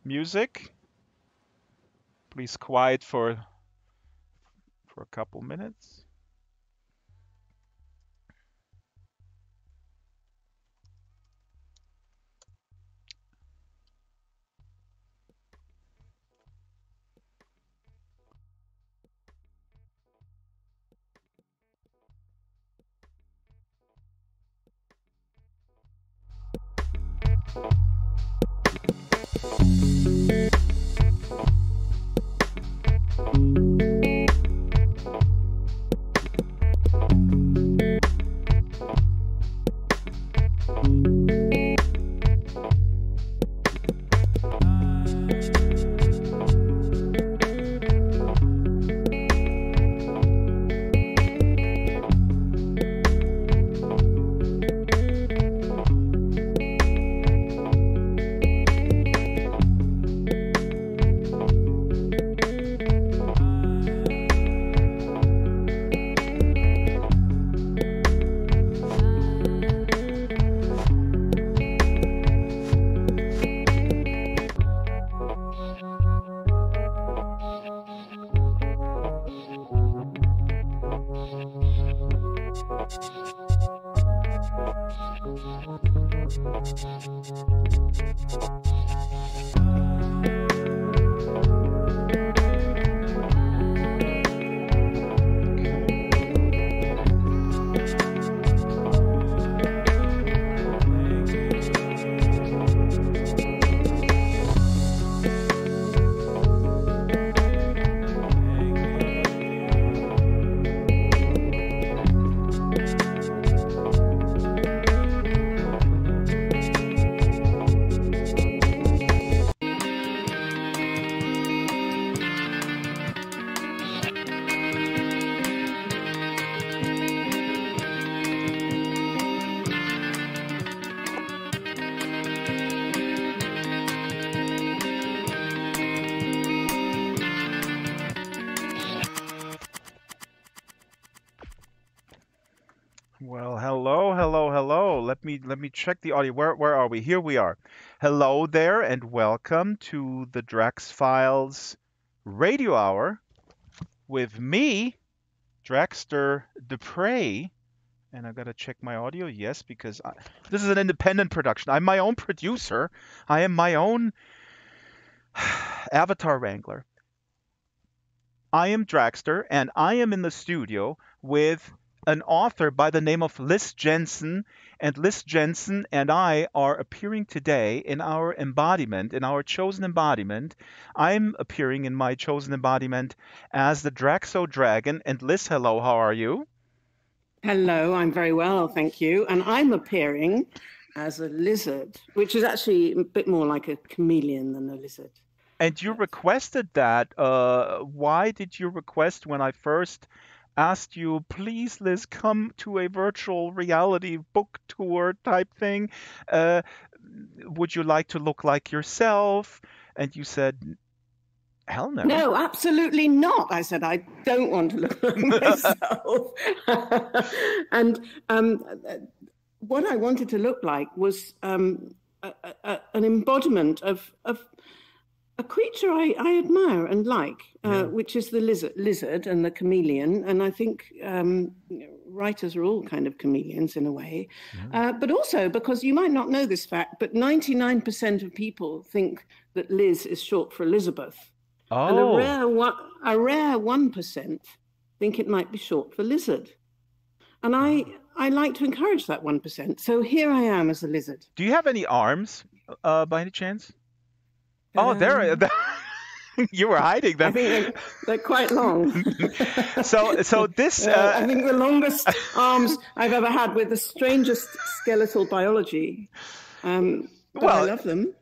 music. Please quiet for a couple minutes. Well, hello, hello, hello. Let me check the audio. Where are we? Here we are. Hello there, and welcome to the Drax Files Radio Hour with me, Draxter Dupre. And I gotta check my audio. Yes, because this is an independent production. I'm my own producer. I am my own avatar wrangler. I am Draxter, and I am in the studio with an author by the name of Liz Jensen. And Liz Jensen and I are appearing today in our embodiment, in our chosen embodiment. I'm appearing in my chosen embodiment as the Draxo Dragon. And Liz, hello, how are you? Hello, I'm very well, thank you. And I'm appearing as a lizard, which is actually a bit more like a chameleon than a lizard. And you requested that. Why did you request when I first asked you, please, Liz, come to a virtual reality book tour type thing? Would you like to look like yourself? And you said, hell no. No, absolutely not. I said, I don't want to look like myself. And what I wanted to look like was an embodiment of a creature I admire and like, which is the lizard and the chameleon. And I think writers are all kind of chameleons in a way. But also because you might not know this fact, but 99% of people think that Liz is short for Elizabeth. Oh. And a rare 1% think it might be short for lizard. And I like to encourage that 1%. So here I am as a lizard. Do you have any arms by any chance? Oh, there. You were hiding them. I think they're quite long. So this. I think the longest arms I've ever had with the strangest skeletal biology. But I love them.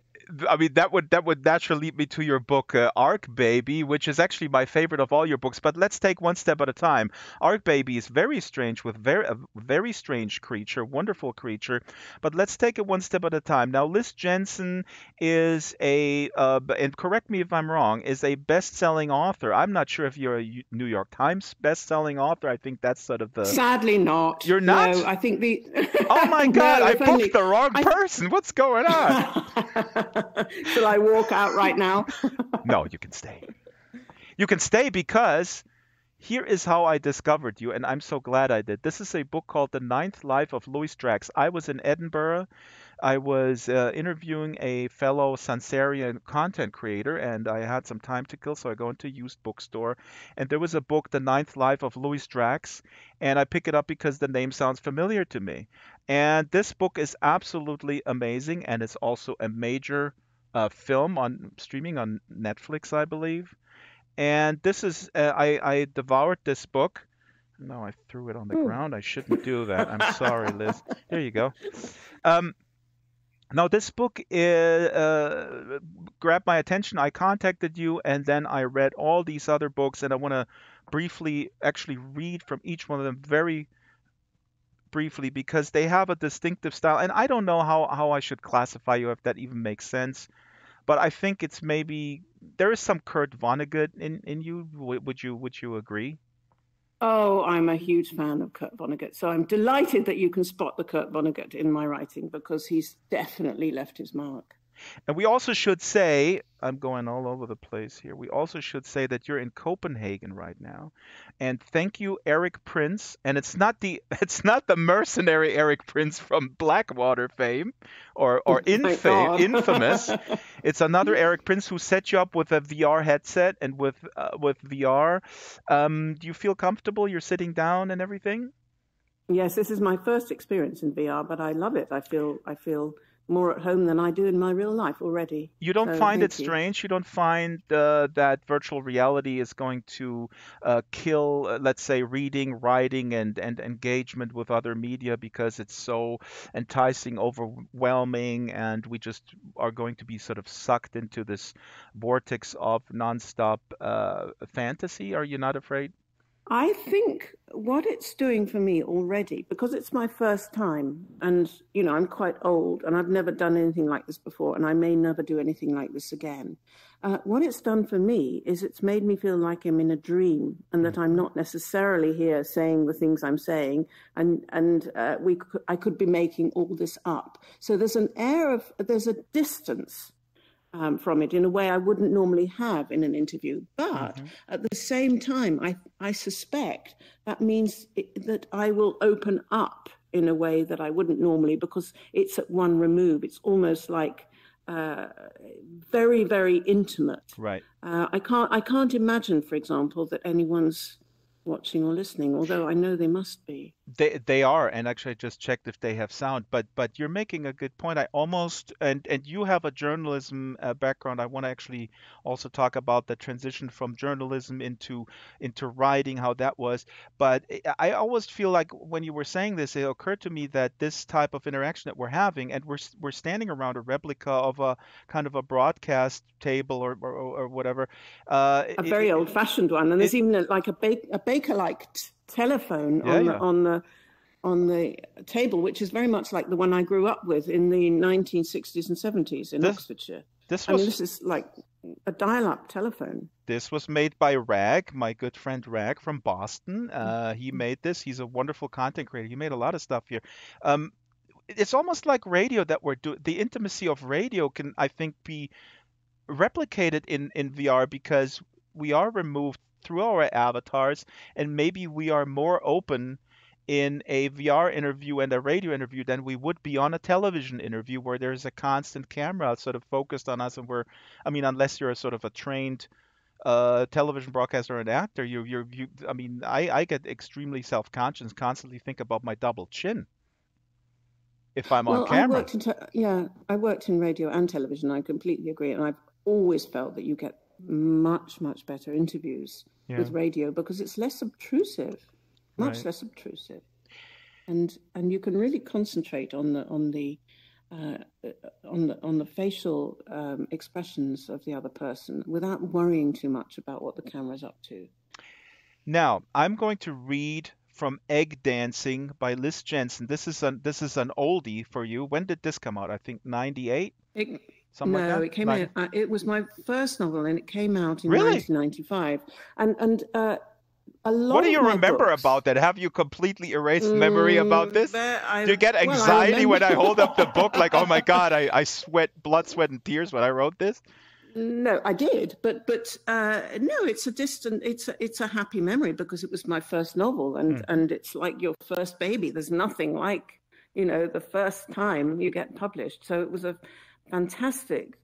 I mean, that would naturally lead me to your book, Ark Baby, which is actually my favorite of all your books. But let's take one step at a time. Ark Baby is very strange, with a very strange creature, wonderful creature. But let's take it one step at a time. Now, Liz Jensen is and correct me if I'm wrong, is a best-selling author. I'm not sure if you're a New York Times best-selling author. I think that's sort of the. Sadly, not. You're not? No, I think the. Oh my God! No, I booked the wrong person. What's going on? Shall I walk out right now? No, you can stay. You can stay because here is how I discovered you, and I'm so glad I did. This is a book called The Ninth Life of Louis Drax. I was in Edinburgh. I was interviewing a fellow Sansarian content creator, and I had some time to kill, so I go into a used bookstore, and there was a book, The Ninth Life of Louis Drax, and I pick it up because the name sounds familiar to me. And this book is absolutely amazing, and it's also a major film on streaming on Netflix, I believe. And this is I devoured this book. No, I threw it on the Ooh. ground. I shouldn't do that. I'm sorry, Liz. Here you go. Um, Now, this book grabbed my attention. I contacted you, and then I read all these other books, and I want to briefly actually read from each one of them very briefly because they have a distinctive style. And I don't know how I should classify you, if that even makes sense. But I think it's maybe there is some Kurt Vonnegut in you. Would you agree? Oh, I'm a huge fan of Kurt Vonnegut. So I'm delighted that you can spot the Kurt Vonnegut in my writing because he's definitely left his mark. And we also should say, I'm going all over the place here. We also should say that you're in Copenhagen right now. And thank you, Eric Prince. And it's not the it's not the mercenary Eric Prince from Blackwater fame or Thank God. infamous. It's another Eric Prince who set you up with a VR headset and with VR. Do you feel comfortable? You're sitting down and everything? Yes, this is my first experience in VR, but I love it. I feel more at home than I do in my real life already. You don't So find it thank you. strange? You don't find that virtual reality is going to kill, let's say, reading, writing, and engagement with other media because it's so enticing, overwhelming, and we just are going to be sort of sucked into this vortex of nonstop fantasy? Are you not afraid? I think what it's doing for me already, because it's my first time, and I'm quite old, and I've never done anything like this before, and I may never do anything like this again. What it's done for me is it's made me feel like I'm in a dream, and that I'm not necessarily here saying the things I'm saying, and I could be making all this up. So there's a distance from it in a way I wouldn't normally have in an interview. But at the same time, I suspect that means that I will open up in a way that I wouldn't normally because it's at one remove. It's almost like very, very intimate. Right. I can't imagine, for example, that anyone's watching or listening, although I know they must be. They are, and actually I just checked if they have sound. But you're making a good point. I almost and you have a journalism background. I want to actually also talk about the transition from journalism into writing, how that was. But I always feel like when you were saying this, it occurred to me that this type of interaction that we're having, and we're standing around a replica of a kind of a broadcast table or whatever. A very old-fashioned one, and there's even like a Baker-like telephone on the table, which is very much like the one I grew up with in the 1960s and 70s in Oxfordshire. This is like a dial-up telephone. This was made by Rag, my good friend Rag from Boston. He made this. He's a wonderful content creator. He made a lot of stuff here. It's almost like radio that we're doing. The intimacy of radio can, I think, be replicated in VR because we are removed through our avatars, and maybe we are more open in a VR interview and a radio interview than we would be on a television interview where there's a constant camera sort of focused on us, and unless you're a sort of a trained television broadcaster or an actor, I get extremely self-conscious, constantly think about my double chin if I'm on camera. I worked in radio and television. I completely agree, and I've always felt that you get much, much better interviews with radio because it's less obtrusive, much less obtrusive, and you can really concentrate on the facial expressions of the other person without worrying too much about what the camera's up to. Now, I'm going to read from Egg Dancing by Liz Jensen. This is an oldie for you. When did this come out? I think 98? It came out. It was my first novel, and it came out in 1995. And A What lot do of you my remember books. about that? Have you completely erased memory about this? Do you get I anxiety remember. when I hold up the book like, oh my God, I sweat, blood, sweat, and tears when I wrote this? No, I did, but no, it's a distant, it's a happy memory because it was my first novel, Hmm. and it's like your first baby. There's nothing like, the first time you get published. So it was a fantastic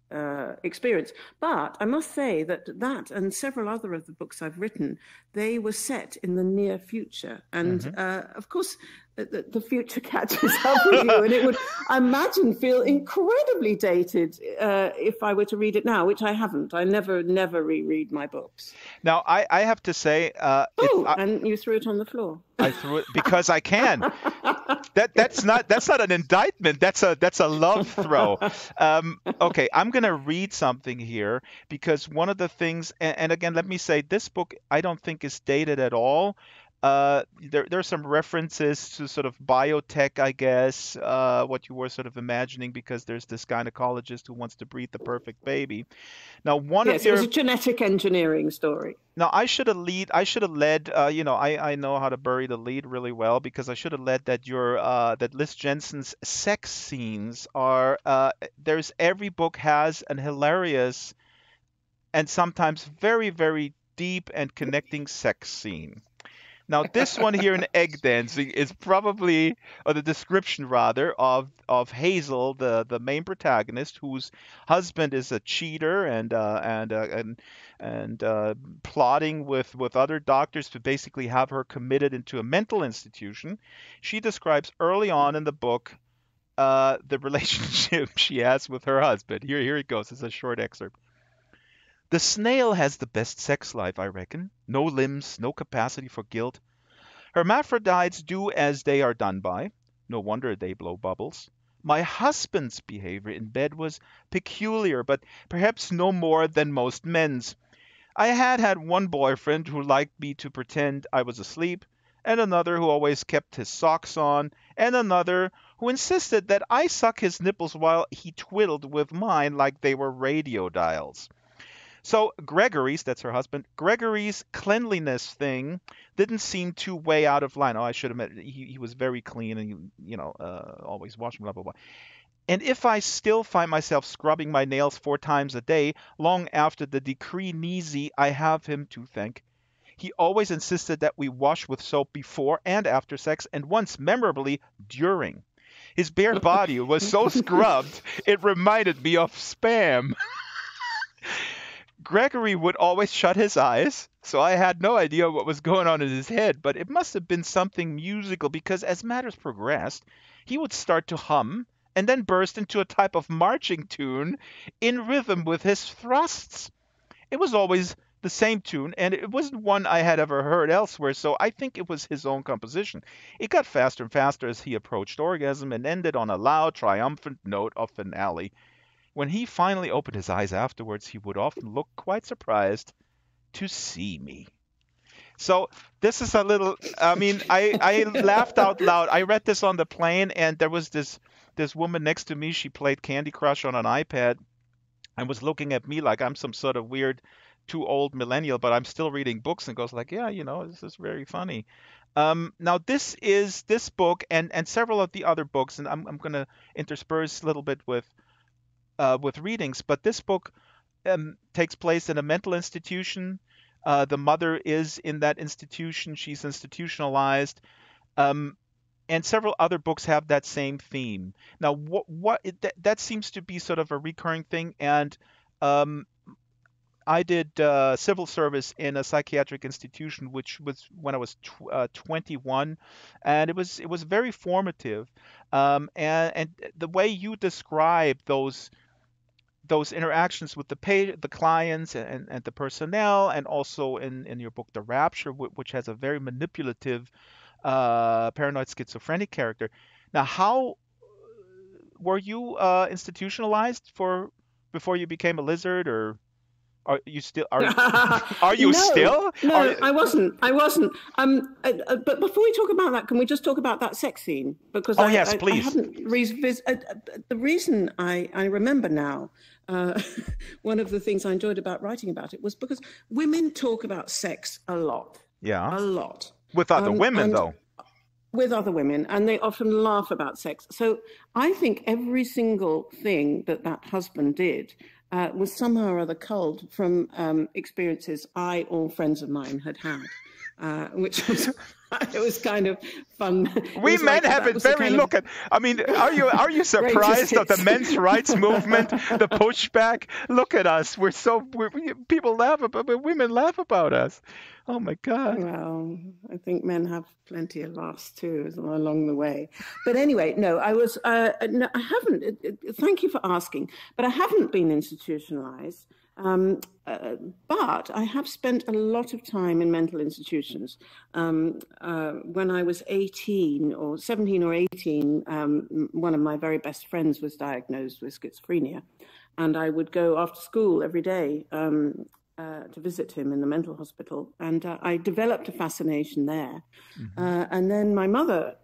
experience. But I must say that and several other of the books I've written, they were set in the near future, and Hmm. of course the future catches up with you, and it would, I imagine, feel incredibly dated if I were to read it now, which I haven't. I never reread my books. Now, I have to say, Oh, and you threw it on the floor. I threw it because I can. That's Good. not an indictment. That's a love throw. Okay, I'm gonna read something here because one of the things, and again, let me say, this book I don't think is dated at all. There's some references to sort of biotech, I guess, what you were sort of imagining, because there's this gynecologist who wants to breed the perfect baby. Now, one of Yes, it was your a genetic engineering story. now I should have led I know how to bury the lead really well because I should have led that your that Liz Jensen's sex scenes are there's every book has an hilarious and sometimes very, very deep and connecting sex scene. Now, this one here in Egg Dancing is probably, or the description rather, of Hazel, the main protagonist, whose husband is a cheater and plotting with other doctors to basically have her committed into a mental institution. She describes early on in the book the relationship she has with her husband. Here it goes. It's a short excerpt. The snail has the best sex life, I reckon. No limbs, no capacity for guilt. Hermaphrodites do as they are done by. No wonder they blow bubbles. My husband's behavior in bed was peculiar, but perhaps no more than most men's. I had one boyfriend who liked me to pretend I was asleep, and another who always kept his socks on, and another who insisted that I suck his nipples while he twiddled with mine like they were radio dials. So Gregory's, that's her husband, Gregory's cleanliness thing didn't seem too way out of line. Oh, I should have met. He was very clean and always washing, blah blah blah. And if I still find myself scrubbing my nails 4 times a day, long after the decree Nisi, I have him to thank. He always insisted that we wash with soap before and after sex, and once memorably during. His bare body was so scrubbed it reminded me of spam. Gregory would always shut his eyes, so I had no idea what was going on in his head, but it must have been something musical because as matters progressed, he would start to hum and then burst into a type of marching tune in rhythm with his thrusts. It was always the same tune, and it wasn't one I had ever heard elsewhere, so I think it was his own composition. It got faster and faster as he approached orgasm and ended on a loud, triumphant note of finale. When he finally opened his eyes afterwards, he would often look quite surprised to see me. So this is a little, I mean, I laughed out loud. I read this on the plane, and there was this woman next to me. She played Candy Crush on an iPad and was looking at me like I'm some sort of weird, too old millennial, but I'm still reading books, and goes like, yeah, this is very funny. Now this book and several of the other books, and I'm going to intersperse a little bit with readings, but this book takes place in a mental institution. The mother is in that institution. She's institutionalized. Um, and several other books have that same theme. Now, that seems to be sort of a recurring thing. And um, I did civil service in a psychiatric institution, which was when I was 21, and it was very formative. And the way you describe those interactions with the clients and the personnel, and also in your book, The Rapture, which has a very manipulative paranoid schizophrenic character. Now, how were you institutionalized for before you became a lizard, or are you still are you No, still? no, I wasn't. I wasn't. But before we talk about that, can we just talk about that sex scene? Because Oh yes, I please. hadn't the reason I remember now. Uh, one of the things I enjoyed about writing about it was because women talk about sex a lot. Yeah. a lot. With other women, And though. with other women, and they often laugh about sex. So I think every single thing that husband did was somehow or other culled from experiences I or friends of mine had had, which was it was kind of fun. We men have it very look at. I mean, are you surprised of the men's rights movement, the pushback? Look at us. People laugh about, but women laugh about us. Oh my God. Well, I think men have plenty of laughs too along the way. But anyway, no, no, I haven't. Thank you for asking, but I haven't been institutionalized. But I have spent a lot of time in mental institutions. When I was 18 or 17 or 18, one of my very best friends was diagnosed with schizophrenia, and I would go after school every day to visit him in the mental hospital, and I developed a fascination there. And then my mother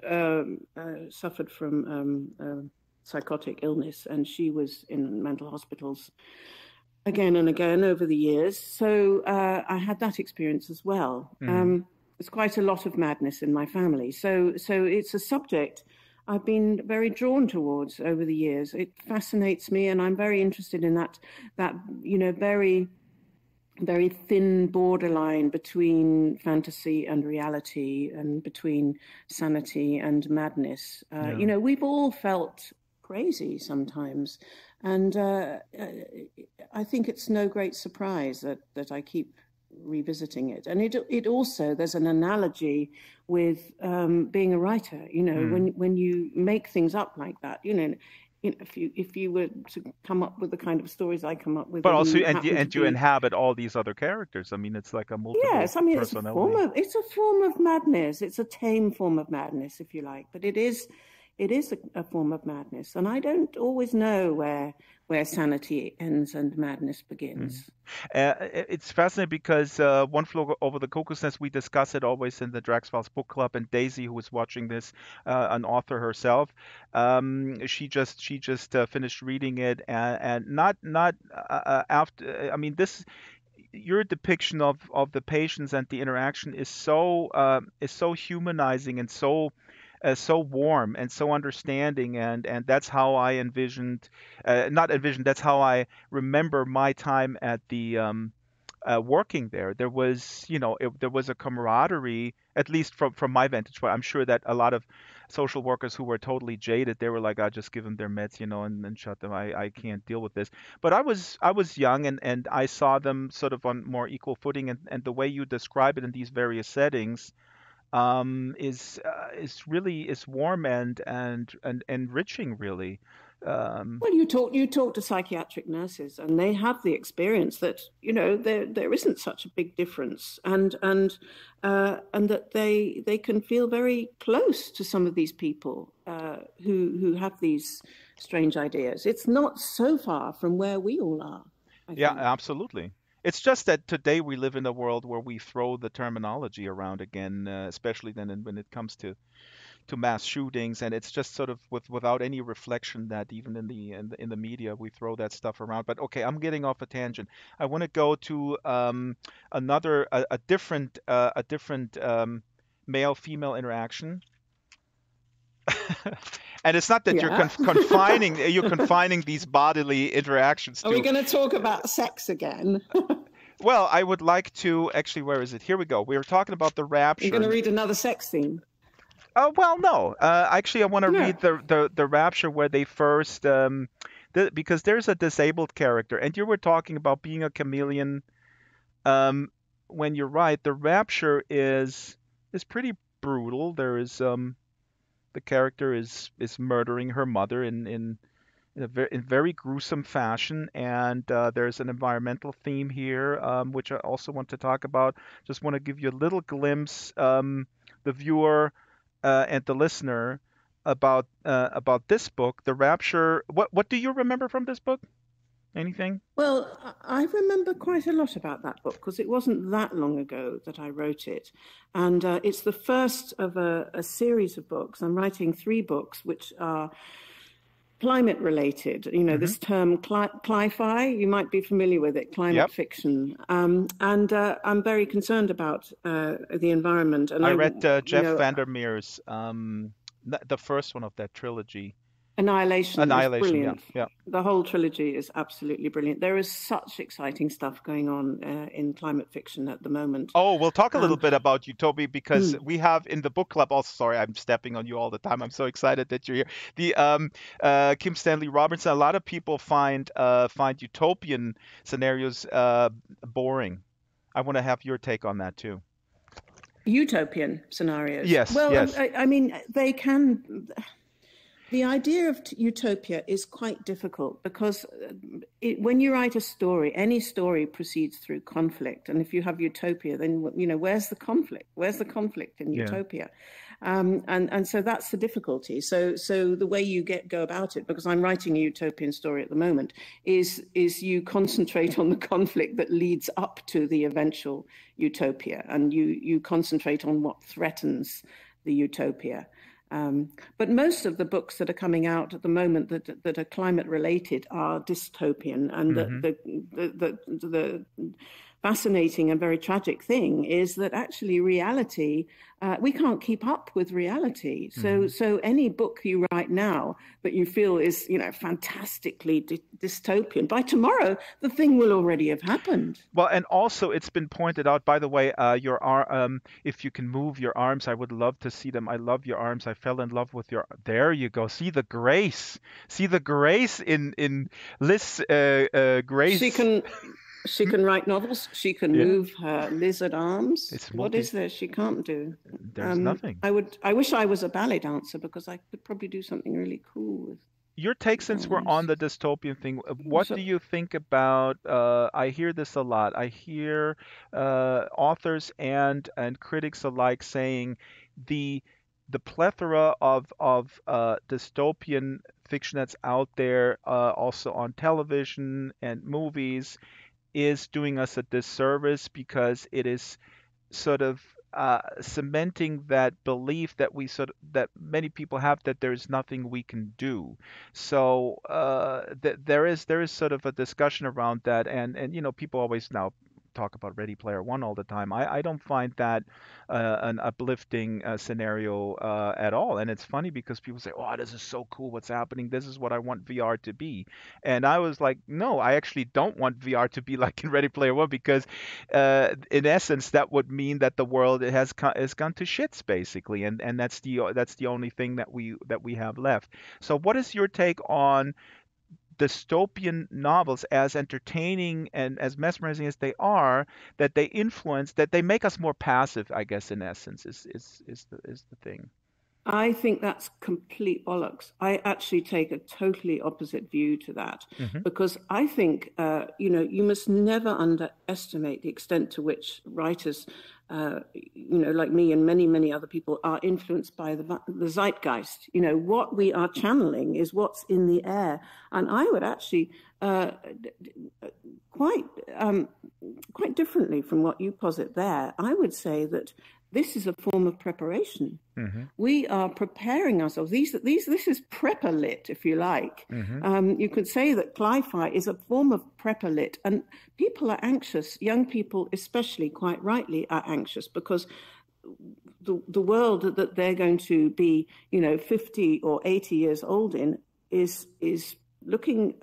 suffered from psychotic illness, and she was in mental hospitals again and again over the years. So I had that experience as well. There's quite a lot of madness in my family. So it's a subject I've been very drawn towards over the years. It fascinates me, and I'm very interested in that very, very thin borderline between fantasy and reality, and between sanity and madness. We've all felt crazy sometimes. And I think it's no great surprise that I keep revisiting it. And it also, there's an analogy with being a writer. When you make things up like that, if you were to come up with the kind of stories I come up with, but also you inhabit all these other characters. I mean, it's like a multiple personality. It's a form of madness. It's a tame form of madness, if you like, but it is a form of madness, and I don't always know where sanity ends and madness begins. It's fascinating because One Flew Over the Cuckoo's Nest, we discuss it always in the Drax Files book club, and Daisy, who is watching this, an author herself, she just finished reading it, and not after. I mean, this. Your depiction of the patients and the interaction is so humanizing and so warm and so understanding, and that's how I envisioned, not envisioned, that's how I remember my time at the working there. There was, there was a camaraderie, at least from my vantage point. I'm sure that a lot of social workers who were totally jaded, they were like, I just give them their meds, and shut them. I can't deal with this. But I was young, and I saw them sort of on more equal footing, and the way you describe it in these various settings is really is warm and enriching, really. Well, you talk to psychiatric nurses, and they have the experience that there isn't such a big difference, and that they can feel very close to some of these people who have these strange ideas. It's not so far from where we all are. Yeah, absolutely. It's just that today we live in a world where we throw the terminology around again, especially then when it comes to mass shootings, and it's just sort of without any reflection that even in the media we throw that stuff around. But okay, I'm getting off a tangent. I want to go to a different male female interaction. And it's not that you're confining these bodily interactions to. Are we going to talk about sex again? Well, I would like to actually. Where is it? Here we go. We were talking about the Rapture. You're going to read another sex scene. Well, no. Actually, I want to read the Rapture where they first, because there's a disabled character, and you were talking about being a chameleon. When you're right, the Rapture is pretty brutal. There is the character is murdering her mother in very gruesome fashion, and there's an environmental theme here, which I also want to talk about. Just want to give you a little glimpse, the viewer and the listener, about this book, The Rapture. What do you remember from this book? Anything? Well, I remember quite a lot about that book because it wasn't that long ago that I wrote it. And it's the first of a series of books. I'm writing 3 books, which are climate related. This term cli-fi, you might be familiar with it, climate Yep. fiction. And I'm very concerned about the environment. And I read Jeff Vandermeer's the first one of that trilogy. Annihilation is Annihilation, yeah, brilliant. yeah. The whole trilogy is absolutely brilliant. There is such exciting stuff going on in climate fiction at the moment. Oh, we'll talk a little bit about utopia because we have in the book club also, sorry, I'm stepping on you all the time. I'm so excited that you're here. The Kim Stanley Robinson, a lot of people find utopian scenarios boring. I want to have your take on that too. Utopian scenarios. Yes, Well, yes. I mean, they can. The idea of utopia is quite difficult because when you write a story, any story proceeds through conflict. And if you have utopia, then, where's the conflict? Where's the conflict in utopia? And so that's the difficulty. So the way you go about it, because I'm writing a utopian story at the moment, is you concentrate on the conflict that leads up to the eventual utopia, and you concentrate on what threatens the utopia. But most of the books that are coming out at the moment that are climate related are dystopian, and the fascinating and very tragic thing is that actually reality, we can't keep up with reality. So any book you write now that you feel is fantastically dystopian, by tomorrow the thing will already have happened. Well, and also it's been pointed out, by the way, if you can move your arms, I would love to see them. I love your arms. I fell in love with your. There you go. See the grace. See the grace in Liz Grace. She can write novels. She can move her lizard arms. What is there she can't do? There's nothing. I wish I was a ballet dancer because I could probably do something really cool with. Your take, since we're on the dystopian thing, what do you think about? I hear this a lot. I hear authors and critics alike saying the plethora of dystopian fiction that's out there, also on television and movies, is doing us a disservice because it is sort of cementing that belief that that many people have that there's nothing we can do. So there is sort of a discussion around that, and people always now talk about Ready Player One all the time. I don't find that an uplifting scenario at all. And it's funny because people say, "Oh, this is so cool! What's happening? This is what I want VR to be." And I was like, "No, I actually don't want VR to be like in Ready Player One because, in essence, that would mean that the world has gone to shits basically, and that's the only thing that we have left." So, what is your take on dystopian novels, as entertaining and as mesmerizing as they are, that they make us more passive, I guess, in essence, is the thing. I think that's complete bollocks. I actually take a totally opposite view to that, because I think, you must never underestimate the extent to which writers, like me and many, many other people, are influenced by the zeitgeist. What we are channeling is what's in the air. And I would actually quite differently from what you posit there, I would say that this is a form of preparation. We are preparing ourselves. This is prepper lit, if you like. You could say that cli-fi is a form of prepper lit, and people are anxious. Young people, especially, quite rightly, are anxious because the world that they're going to be, 50 or 80 years old in is looking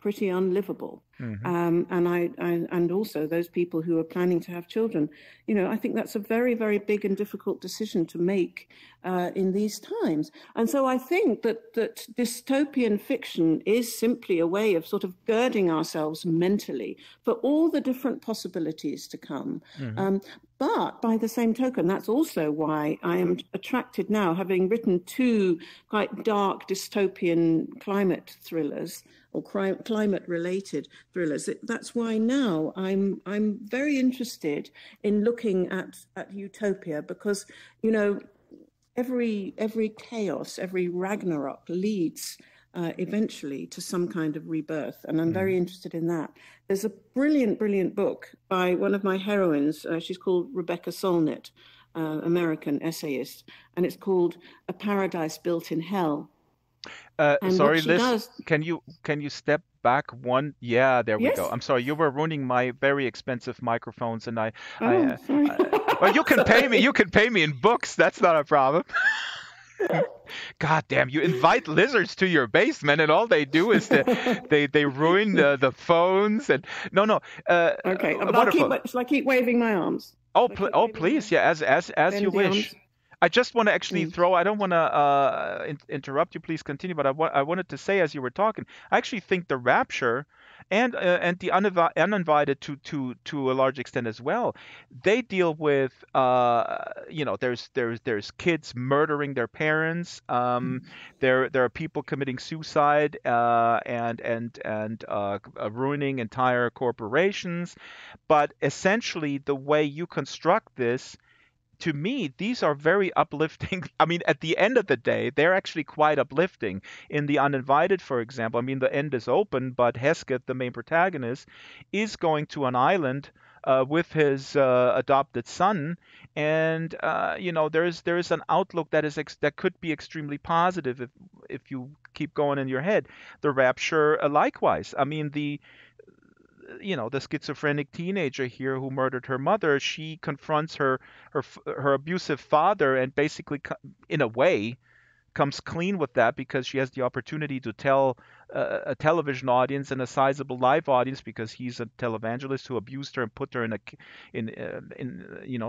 pretty unlivable. And also those people who are planning to have children, I think that's a very, very big and difficult decision to make in these times. And so I think that dystopian fiction is simply a way of sort of girding ourselves mentally for all the different possibilities to come. But by the same token, that's also why I am attracted now, having written 2 quite dark dystopian climate thrillers or climate-related thrillers. That's why now I'm very interested in looking at utopia, because every chaos, every Ragnarok leads eventually to some kind of rebirth, and I'm very interested in that. There's a brilliant book by one of my heroines. She's called Rebecca Solnit, American essayist, and it's called A Paradise Built in Hell. And what Sorry, she Liz, does, can you step back one? Yeah, there we go. yes. I'm sorry, you were ruining my very expensive microphones, and Oh, sorry. well, you can pay me. Sorry. You can pay me in books. That's not a problem. God damn, you invite lizards to your basement, and all they do is they ruin the phones and no no Okay, but wonderful. shall I keep waving my arms? Oh, Shall I keep oh, waving my please, yeah, as you bend the wish. arms? I just want to actually Mm. throw. I don't want to interrupt you. Please continue. But I wanted to say as you were talking, I actually think the Rapture and the uninvited to a large extent as well. They deal with there's kids murdering their parents. There are people committing suicide and ruining entire corporations. But essentially, the way you construct this, to me, these are very uplifting. I mean, at the end of the day, they're actually quite uplifting. In The Uninvited, for example, I mean, the end is open, but Hesketh, the main protagonist, is going to an island with his adopted son, and there's an outlook that could be extremely positive if you keep going in your head. The Rapture, likewise. I mean, the schizophrenic teenager here who murdered her mother, she confronts her abusive father and basically, in a way, comes clean with that because she has the opportunity to tell a television audience and a sizable live audience, because he's a televangelist who abused her and put her in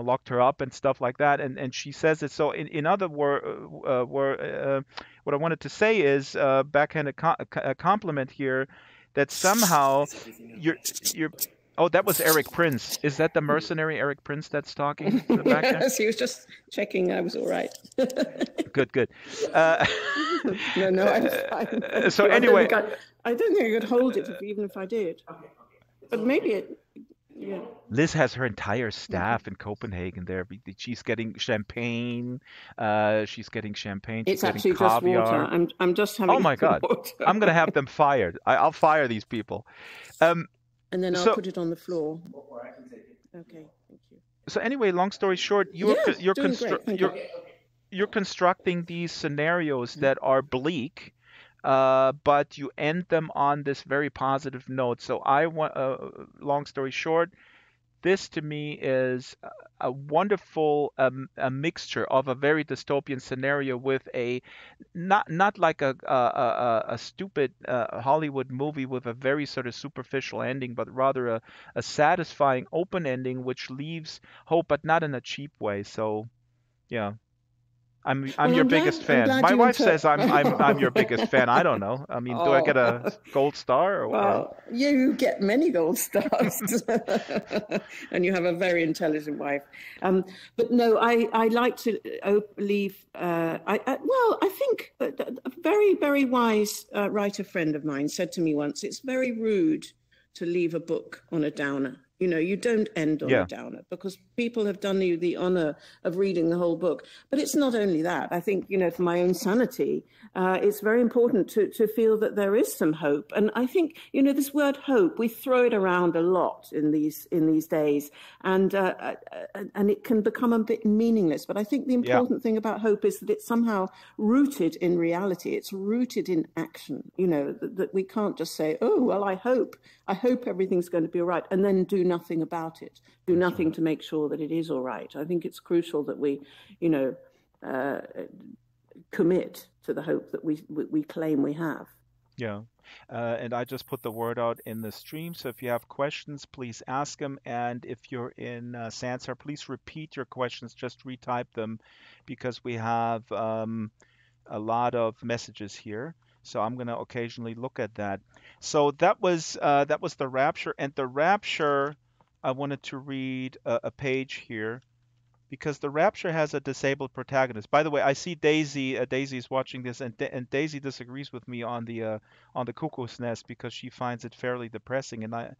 locked her up and stuff like that, and she says it. So in other words, what I wanted to say is, backhanded a compliment here, that somehow you're oh, that was Eric Prince. Is that the mercenary Eric Prince that's talking in the back there? Yes, he was just checking I was all right. Good, good. Uh, No, no, I'm fine. Thank so you. anyway, I don't think I could hold it even if I did. But maybe it, yeah. Liz has her entire Okay. staff in Copenhagen there. She's getting champagne. She's getting champagne. She's It's getting actually just water. caviar. I'm just Oh having my God. water. I'm gonna have them fired. I'll fire these people. Um, And then I'll so put it on the floor. Okay, thank you. so anyway, long story short, Yeah, doing great. Thank you. you're constructing these scenarios that are bleak, but you end them on this very positive note. So I want, long story short, this to me is a wonderful, a mixture of a very dystopian scenario with a not like a stupid Hollywood movie with a very sort of superficial ending, but rather a satisfying open ending which leaves hope, but not in a cheap way. So yeah. I'm Well, your biggest I'm fan. glad My you wife inter. says I'm your biggest fan. I don't know. I mean, do I get Oh, a gold star or well, you get many gold stars, and you have a very intelligent wife. But no, I like to leave. Well, I think a very, very wise writer friend of mine said to me once, "It's very rude to leave a book on a downer. You know, you don't end on a yeah, downer because people have done you the honor of reading the whole book. But it's not only that. I think, you know, for my own sanity, it's very important to feel that there is some hope. And I think, you know, this word hope, we throw it around a lot in these days, and it can become a bit meaningless. But I think the yeah, important thing about hope is that it's somehow rooted in reality. It's rooted in action. You know, that we can't just say, oh, well, I hope everything's going to be all right, and then do nothing about it, do that's nothing right. to make sure that it is all right. I think it's crucial that we, you know, uh, commit to the hope that we claim we have. Yeah. And I just put the word out in the stream. So if you have questions, please ask them. And if you're in Sansar, please repeat your questions. Just retype them because we have a lot of messages here. So I'm going to occasionally look at that. So that was the Rapture, and the Rapture. I wanted to read a page here because the Rapture has a disabled protagonist. By the way, I see Daisy. Daisy's watching this, and Daisy disagrees with me on the cuckoo's nest because she finds it fairly depressing. And I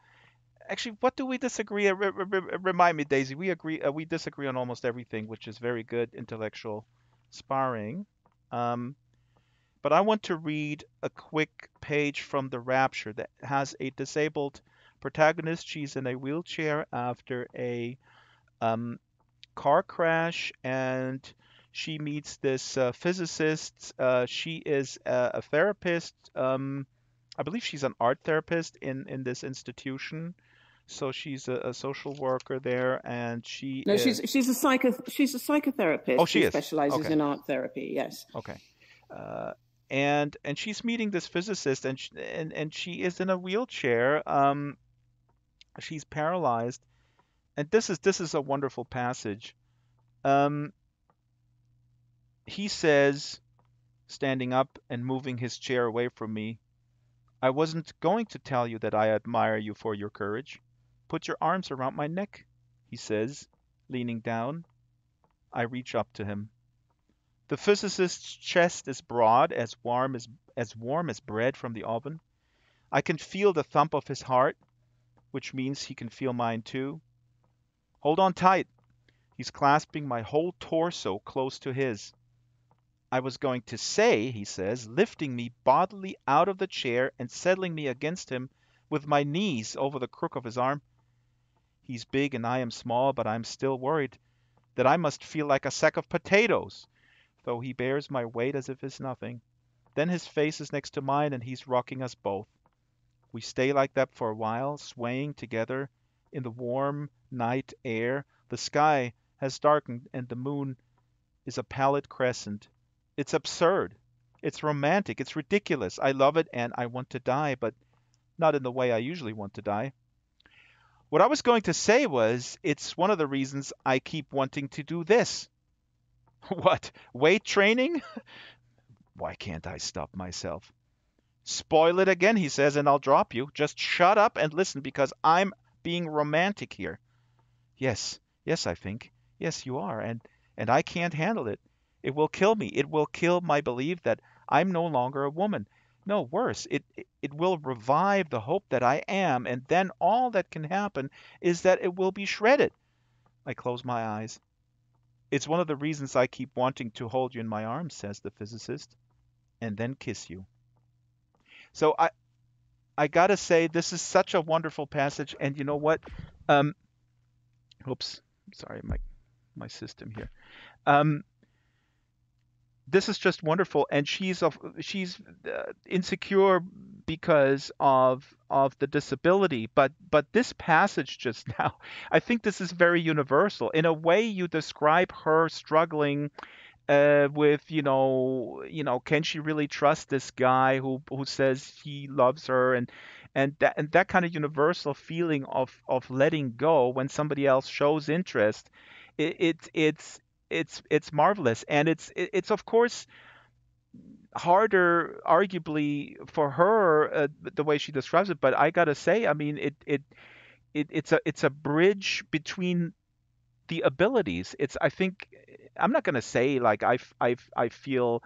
actually, what do we disagree? Remind me, Daisy. We agree. We disagree on almost everything, which is very good intellectual sparring. Um, but I want to read a quick page from the Rapture that has a disabled protagonist. She's in a wheelchair after a um, car crash, and She meets this physicist. She is a therapist. I believe she's an art therapist in this institution. So she's a social worker there, and she No, is. she's a Oh, psychotherapist she who is. specializes Okay. in art therapy. Yes. Okay. Uh, and she's meeting this physicist, and she is in a wheelchair. She's paralyzed, and this is a wonderful passage. Um, he says, standing up and moving his chair away from me, "I wasn't going to tell you that I admire you for your courage. Put your arms around my neck," he says, leaning down. I reach up to him. The physicist's chest is broad, as warm as bread from the oven. I can feel the thump of his heart, which means he can feel mine too. "Hold on tight." He's clasping my whole torso close to his. "I was going to say," he says, lifting me bodily out of the chair and settling me against him with my knees over the crook of his arm. He's big and I am small, but I'm still worried that I must feel like a sack of potatoes, though he bears my weight as if it's nothing. Then his face is next to mine and he's rocking us both. We stay like that for a while, swaying together in the warm night air. The sky has darkened and the moon is a pallid crescent. It's absurd. It's romantic. It's ridiculous. I love it and I want to die, but not in the way I usually want to die. What I was going to say was, it's one of the reasons I keep wanting to do this. What? Weight training? Why can't I stop myself? "Spoil it again," he says, "and I'll drop you. Just shut up and listen because I'm being romantic here." Yes, yes, I think. Yes, you are, and I can't handle it. It will kill me. It will kill my belief that I'm no longer a woman. No, worse, it will revive the hope that I am, and then all that can happen is that it will be shredded. I close my eyes. "It's one of the reasons I keep wanting to hold you in my arms," says the physicist, "and then kiss you." So I gotta say, this is such a wonderful passage, and you know what? Um, oops, sorry, my system here. Um, this is just wonderful, and she's insecure because of the disability, but this passage just now, I think this is very universal. In a way, you describe her struggling with can she really trust this guy who says he loves her, and that kind of universal feeling of letting go when somebody else shows interest. It, it's it's it's marvelous, and it's of course harder arguably for her, the way she describes it, but I gotta say, I mean, it's a bridge between the abilities. It's I think I'm not gonna say like I feel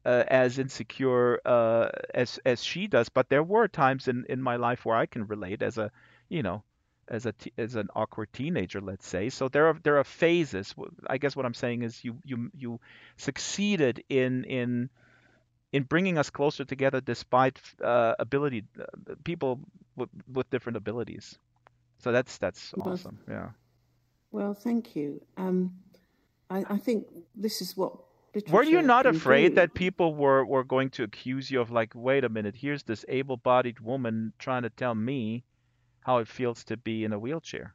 as insecure as she does, but there were times in my life where I can relate as a you know as an awkward teenager, let's say. So there are phases. I guess what I'm saying is you succeeded in bringing us closer together despite ability people with different abilities. So that's Well, awesome. Yeah. well, thank you. I think this is what Were you literature not can afraid do. that people were going to accuse you of like, wait a minute, here's this able-bodied woman trying to tell me how it feels to be in a wheelchair?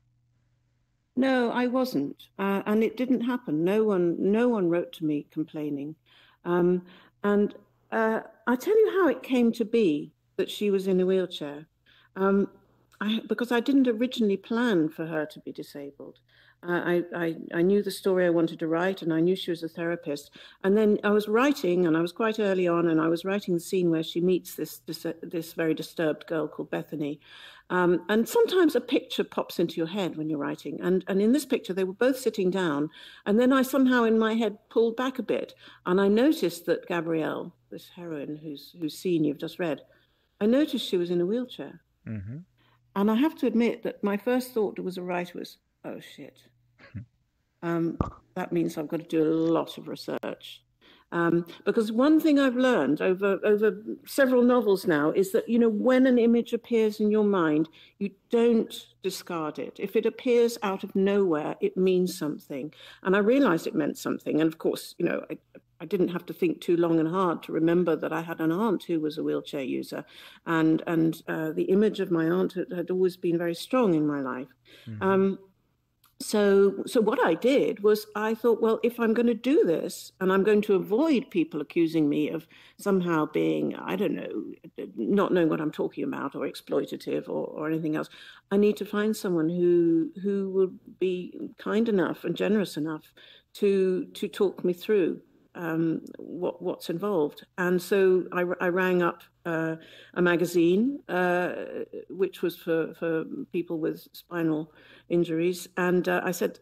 No, I wasn't, and it didn't happen. No one wrote to me complaining, um, and I tell you how it came to be that she was in a wheelchair, um, because I didn't originally plan for her to be disabled. I knew the story I wanted to write, and I knew she was a therapist. And then I was writing, and I was quite early on, and I was writing the scene where she meets this very disturbed girl called Bethany. And sometimes a picture pops into your head when you're writing. And in this picture, they were both sitting down. And then I somehow in my head pulled back a bit. And I noticed that Gabrielle, this heroine whose scene you've just read, I noticed she was in a wheelchair. Mm-hmm. And I have to admit that my first thought as a writer was, oh, shit. That means I've got to do a lot of research. Because one thing I've learned over several novels now is that, when an image appears in your mind, you don't discard it. If it appears out of nowhere, it means something. And I realized it meant something. And of course, I didn't have to think too long and hard to remember that I had an aunt who was a wheelchair user, and the image of my aunt had always been very strong in my life. Mm-hmm. So what I did was I thought, well, if I'm going to do this and I'm going to avoid people accusing me of somehow being, I don't know, not knowing what I'm talking about or exploitative or anything else, I need to find someone who will be kind enough and generous enough to talk me through what's involved. And so I rang up a magazine, which was for people with spinal injuries. And I said,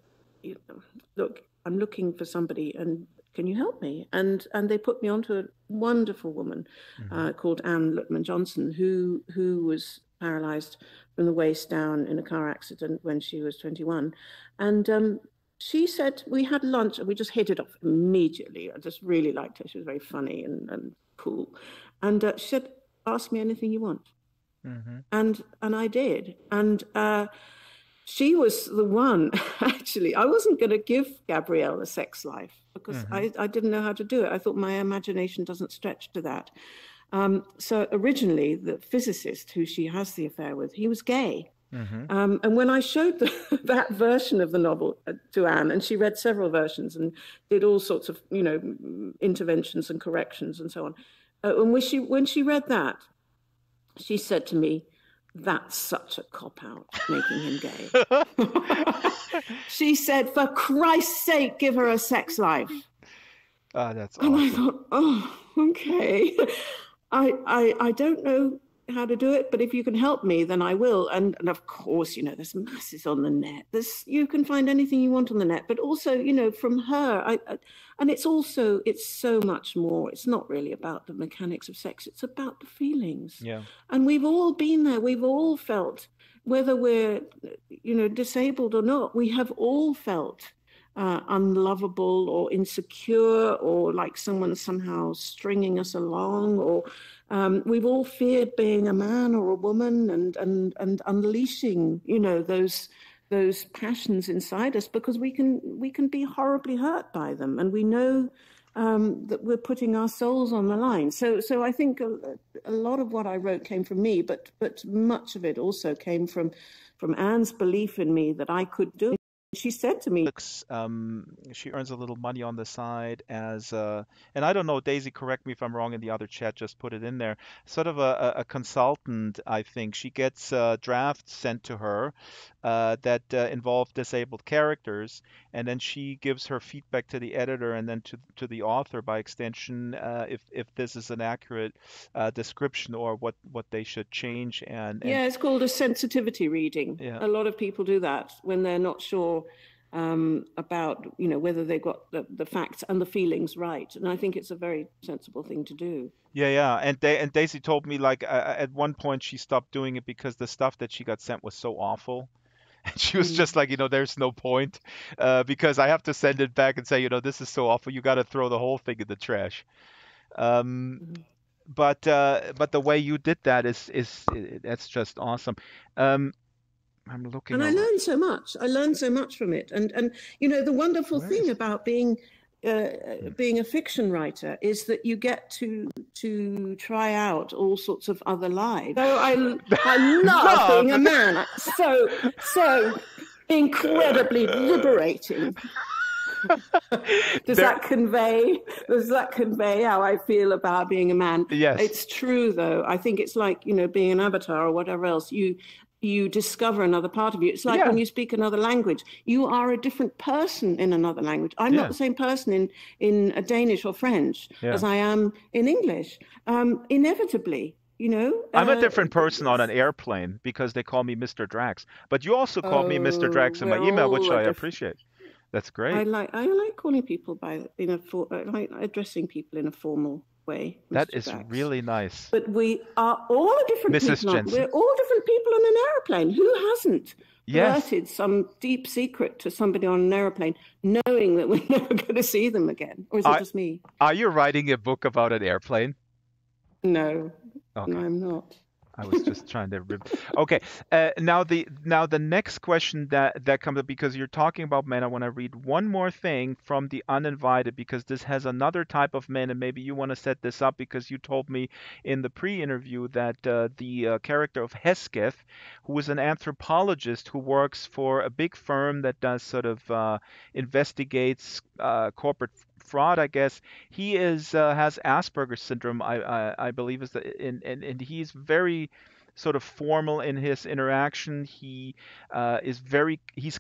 look, I'm looking for somebody, and can you help me? And they put me onto a wonderful woman called Anne Lutman-Johnson, who was paralyzed from the waist down in a car accident when she was 21. And she said, we had lunch and we just hit it off immediately. I just really liked her. She was very funny and cool. And she said, ask me anything you want. Mm-hmm. And I did. And she was the one, actually. I wasn't going to give Gabrielle a sex life because I didn't know how to do it. I thought my imagination doesn't stretch to that. So originally, the physicist who she has the affair with, he was gay. Mm-hmm. And when I showed that version of the novel to Anne, and she read several versions and did all sorts of, interventions and corrections and so on. And when she read that, she said to me, "That's such a cop-out, making him gay." She said, "For Christ's sake, give her a sex life." That's awesome. And I thought, oh, okay. I don't know how to do it, but if you can help me, then I will. And of course, there's masses on the net. You can find anything you want on the net, but also, from her, and it's so much more. It's not really about the mechanics of sex. It's about the feelings. Yeah. And we've all been there. We've all felt, whether we're, disabled or not, we have all felt unlovable or insecure, or like someone somehow stringing us along, or we've all feared being a man or a woman and unleashing, those passions inside us, because we can be horribly hurt by them, and we know that we're putting our souls on the line. So I think a lot of what I wrote came from me, but much of it also came from Anne's belief in me that I could do it. She said to me, she earns a little money on the side as, and I don't know, Daisy, correct me if I'm wrong in the other chat, just put it in there, sort of a consultant, I think. She gets drafts sent to her that involve disabled characters, and then she gives her feedback to the editor and then to the author by extension, if this is an accurate description or what they should change. And yeah, it's called a sensitivity reading. Yeah. A lot of people do that when they're not sure about whether they got the facts and the feelings right, and I think it's a very sensible thing to do. Yeah, and Daisy told me, like, at one point she stopped doing it because the stuff that she got sent was so awful. And she was just like, there's no point, because I have to send it back and say, this is so awful, you got to throw the whole thing in the trash. But the way you did that is that's just awesome. I'm looking. And I learned so much. I learned so much from it. And the wonderful thing about being a fiction writer is that you get to try out all sorts of other lives. So I love being a man. So incredibly liberating. Does that convey how I feel about being a man? Yes. It's true, though. I think it's like, being an avatar or whatever else. You discover another part of you. It's like when you speak another language, you are a different person in another language. I'm not the same person in a Danish or French as I am in English. Inevitably, I'm a different person on an airplane because they call me Mr. Drax. But you also called me Mr. Drax in my email, which I appreciate. That's great. I like calling people I like addressing people in a formal way, That Mr. is Drax. really nice. But we are all different Mrs. people. Jensen. We're all different people on an aeroplane. Who hasn't Yes. blurted some deep secret to somebody on an aeroplane, knowing that we're never going to see them again? Or is it Are, just me? are you writing a book about an airplane? No, no, Okay. I'm not. I was just trying to Okay. Now the next question that comes up, because you're talking about men, I want to read one more thing from the uninvited, because this has another type of men, and maybe you want to set this up because you told me in the pre-interview that the character of Hesketh, who is an anthropologist who works for a big firm that does sort of investigates corporate fraud, I guess. He is has Asperger's syndrome, I believe, is the and he's very sort of formal in his interaction. He's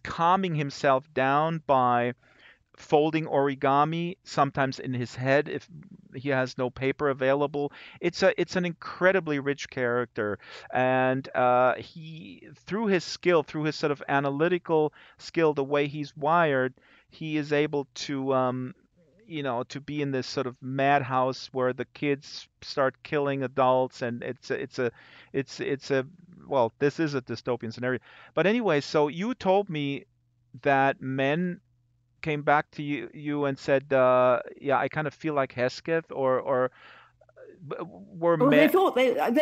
calming himself down by folding origami, sometimes in his head if he has no paper available. It's an incredibly rich character, and he through his skill, through his sort of analytical skill, the way he's wired, he is able to to be in this sort of madhouse where the kids start killing adults, and it's a well, this is a dystopian scenario. But anyway, so you told me that men came back to you and said, yeah, I kind of feel like Hesketh, or were Well, men. they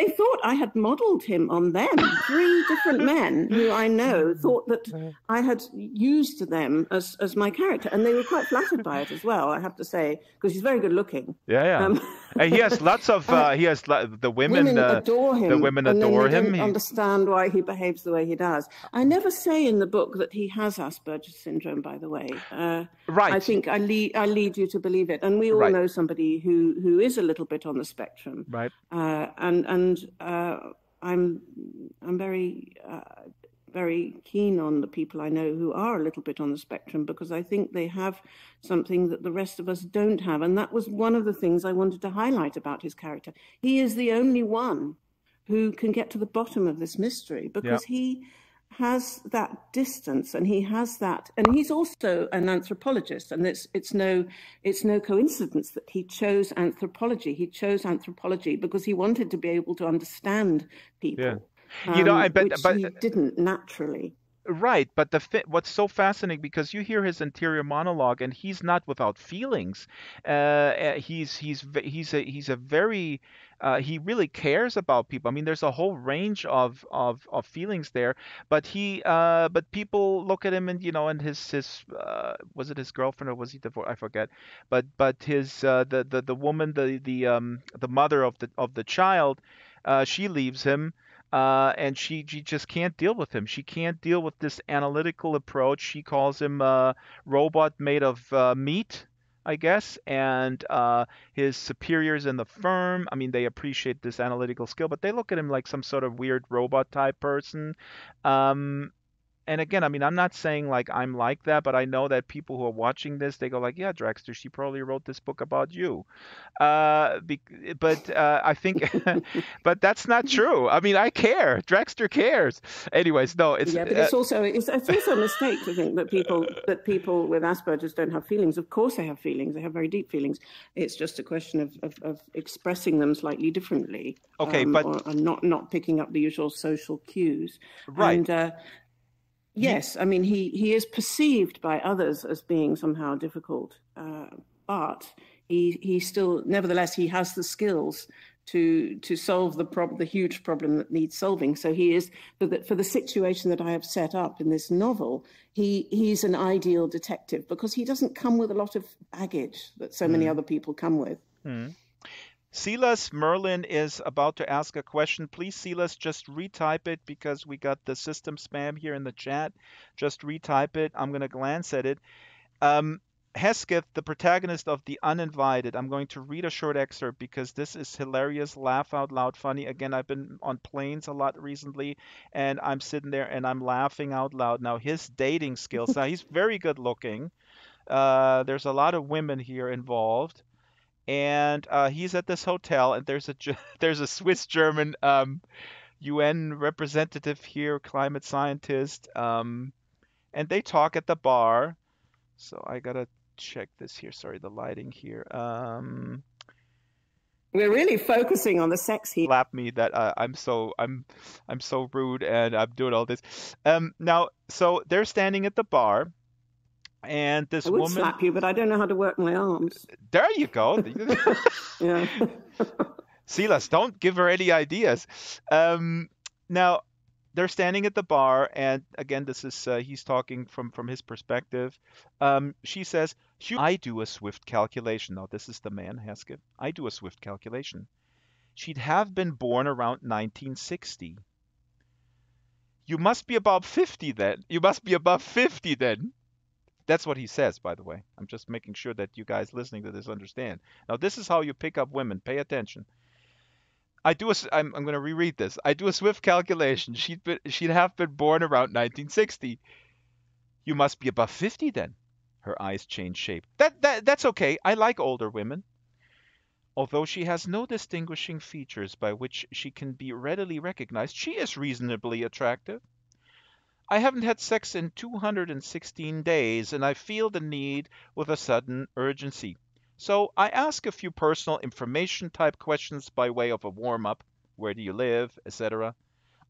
thought I had modelled him on them. Three different men who I know thought that I had used them as my character, and they were quite flattered by it as well. I have to say, because he's very good looking. Yeah, yeah. Um, And he has lots of the women Women adore the him, women and then adore they him. don't understand why he behaves the way he does. I never say in the book that he has Asperger's syndrome, by the way. I Right, think I lead you to believe it, and we all right, know somebody who is a little bit on the spectrum, right. and I'm very keen on the people I know who are a little bit on the spectrum, because I think they have something that the rest of us don't have. And that was one of the things I wanted to highlight about his character. He is the only one who can get to the bottom of this mystery, Yeah, because he has that distance, and he has that, and he's also an anthropologist, and it's no coincidence that he chose anthropology. He chose anthropology because he wanted to be able to understand yeah. people, I bet, which but he didn't naturally. right, but what's so fascinating, because you hear his interior monologue, and he's not without feelings. He's a very he really cares about people. I mean, there's a whole range of feelings there, but people look at him, and and his was it his girlfriend, or was he divorced? I forget. But his the woman, the mother of the child, she leaves him, and she just can't deal with him. She can't deal with this analytical approach. She calls him a robot made of meat, I guess. And his superiors in the firm, I mean, they appreciate this analytical skill, but they look at him like some sort of weird robot type person. Um, and again, I mean, I'm not saying like I'm like that, but I know that people who are watching this, they go like, yeah, Drexter, she probably wrote this book about you. Uh, bec- but I think, but that's not true. I mean, I care. Drexter cares. Anyways, no, it's Yeah, but it's also a mistake to think that people with Asperger's don't have feelings. Of course, they have feelings. They have very deep feelings. It's just a question of expressing them slightly differently, okay, but or not picking up the usual social cues. right. And He, yes, I mean he is perceived by others as being somehow difficult, but he still, nevertheless, he has the skills to solve the huge problem that needs solving. So he is, for the situation that I have set up in this novel, he's an ideal detective, because he doesn't come with a lot of baggage that so many hmm, other people come with. hmm. Silas Merlin is about to ask a question. Please, Silas, just retype it, because we got the system spam here in the chat. Just retype it. I'm going to glance at it. Um, Hesketh, the protagonist of The Uninvited. I'm going to read a short excerpt because this is hilarious, laugh out loud funny. Again, I've been on planes a lot recently, and I'm sitting there and I'm laughing out loud. Now, his dating skills. Now, he's very good looking. There's a lot of women here involved, and he's at this hotel, and there's a Swiss German UN representative here, climate scientist, and they talk at the bar. So I gotta check this here. Sorry, the lighting here. We're really focusing on the sex here. Slap me that I'm so rude and I'm doing all this. Now, so they're standing at the bar, and this I would woman. slap you, but I don't know how to work my arms. There you go. Yeah. Silas, don't give her any ideas. Now, they're standing at the bar, and again, this is he's talking from his perspective. She says, I do a swift calculation. Now, this is the man, Hesketh. I do a swift calculation. She'd have been born around 1960. You must be above 50 then. You must be above 50 then. That's what he says, by the way. I'm just making sure that you guys listening to this understand. Now, this is how you pick up women. Pay attention. I'm going to reread this. I do a swift calculation. She'd have been born around 1960. You must be above 50 then. Her eyes change shape. That's okay. I like older women. Although she has no distinguishing features by which she can be readily recognized, she is reasonably attractive. I haven't had sex in 216 days, and I feel the need with a sudden urgency. So I ask a few personal information type questions by way of a warm-up. Where do you live, etc.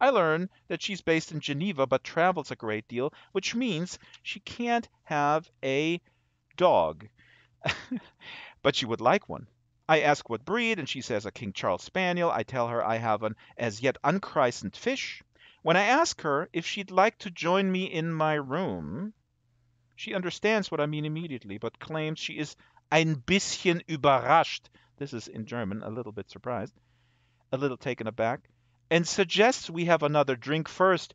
I learn that she's based in Geneva but travels a great deal, which means she can't have a dog. But she would like one. I ask what breed, and she says a King Charles Spaniel. I tell her I have an as yet unchristened fish. When I ask her if she'd like to join me in my room, she understands what I mean immediately, but claims she is ein bisschen überrascht. This is in German, a little bit surprised, a little taken aback, and suggests we have another drink first,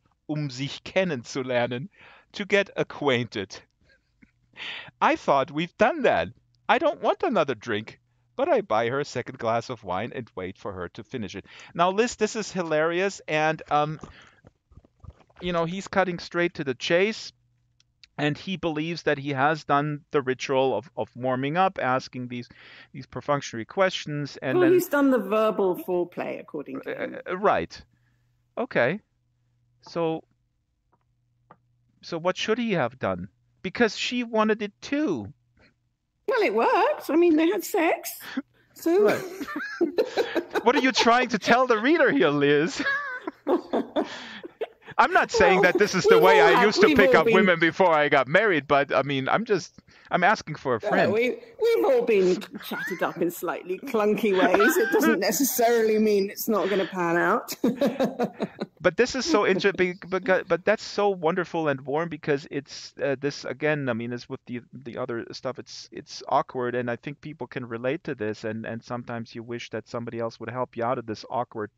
sich kennenzulernen, to get acquainted. I thought we've done that. I don't want another drink. But I buy her a second glass of wine and wait for her to finish it. Now, Liz, this is hilarious, and he's cutting straight to the chase, and he believes that he has done the ritual of warming up, asking these perfunctory questions, and then he's done the verbal foreplay, according to him. Right. Okay. So what should he have done? Because she wanted it too. Well, it worked. I mean, they had sex. So, right. What are you trying to tell the reader here, Liz? I'm not saying that this is the way I used to pick up women before I got married, but I mean, I'm asking for a friend. We've all been chatted up in slightly clunky ways. It doesn't necessarily mean it's not going to pan out. But this is so interesting. But that's so wonderful and warm because it's this again. I mean, as with the other stuff, it's awkward, and I think people can relate to this. And sometimes you wish that somebody else would help you out of this awkward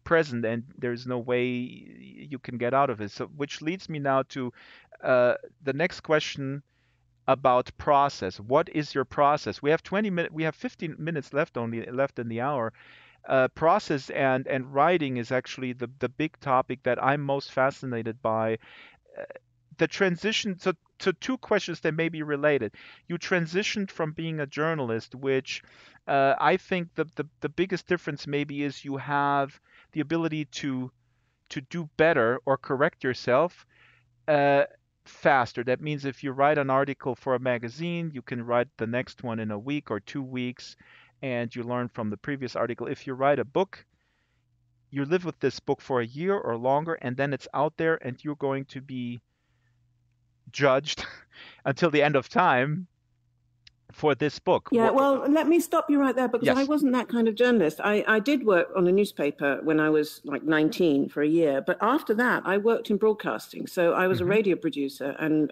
present, and there's no way you can get out of it. So, which leads me now to the next question about process. What is your process? We have 20 minutes. We have 15 minutes left in the hour. Process and writing is actually the big topic that I'm most fascinated by. The transition to two questions that may be related. You transitioned from being a journalist, which I think the biggest difference maybe is you have the ability to do better or correct yourself faster. That means if you write an article for a magazine, you can write the next one in a week or 2 weeks, and you learn from the previous article. If you write a book, you live with this book for a year or longer, and then it's out there, and you're going to be judged until the end of time for this book. Yeah, well, let me stop you right there because Yes. I wasn't that kind of journalist. I did work on a newspaper when I was like 19 for a year, but after that I worked in broadcasting. So I was a radio producer and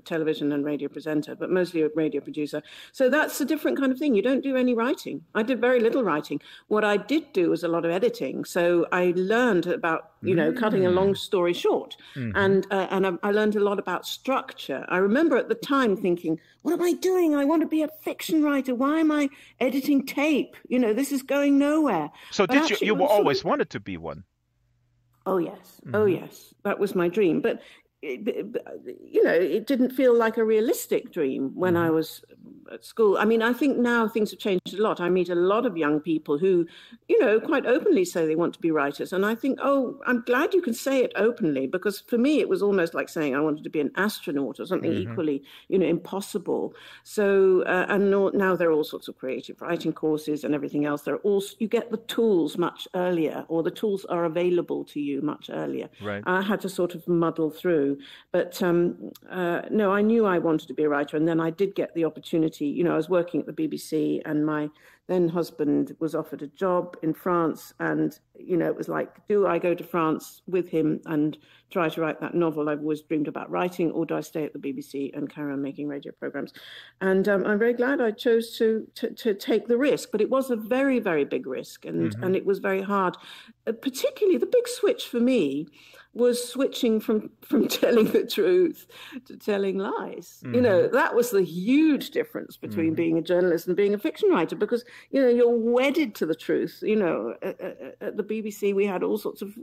television and radio presenter, but mostly a radio producer. So that's a different kind of thing. You don't do any writing. I did very little writing. What I did do was a lot of editing. So I learned about, cutting a long story short. And I learned a lot about structure. I remember at the time thinking, what am I doing? I want to be a fiction writer. Why am I editing tape? This is going nowhere. So did you always wanted to be one? Oh, yes. Oh, yes. That was my dream. But, it didn't feel like a realistic dream when I was at school. I mean, I think now things have changed a lot. I meet a lot of young people who, quite openly say they want to be writers. And I think, oh, I'm glad you can say it openly, because for me, it was almost like saying I wanted to be an astronaut or something Hmm. equally, impossible. So, and now there are all sorts of creative writing courses and everything else. You get the tools much earlier, or the tools are available to you much earlier. Right. I had to sort of muddle through. But no, I knew I wanted to be a writer. And then I did get the opportunity. I was working at the BBC, and my then husband was offered a job in France. And, it was like, do I go to France with him and try to write that novel I've always dreamed about writing, or do I stay at the BBC and carry on making radio programs? And I'm very glad I chose to take the risk. But it was a very, very big risk, Hmm. and it was very hard. Particularly the big switch for me was switching from telling the truth to telling lies. Hmm. That was the huge difference between Hmm. being a journalist and being a fiction writer, because you're wedded to the truth. At the BBC we had all sorts of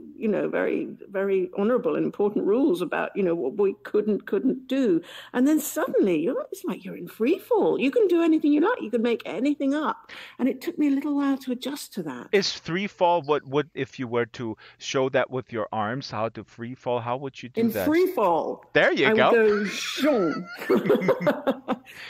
very, very honorable and important rules about what we couldn't do, and then suddenly it's like you're in free fall. You can do anything you like. You can make anything up, and it took me a little while to adjust to that. Is free fall, what would, if you were to show that with your arms, how to free fall, how would you do In that? free fall, There you I would go. go shong.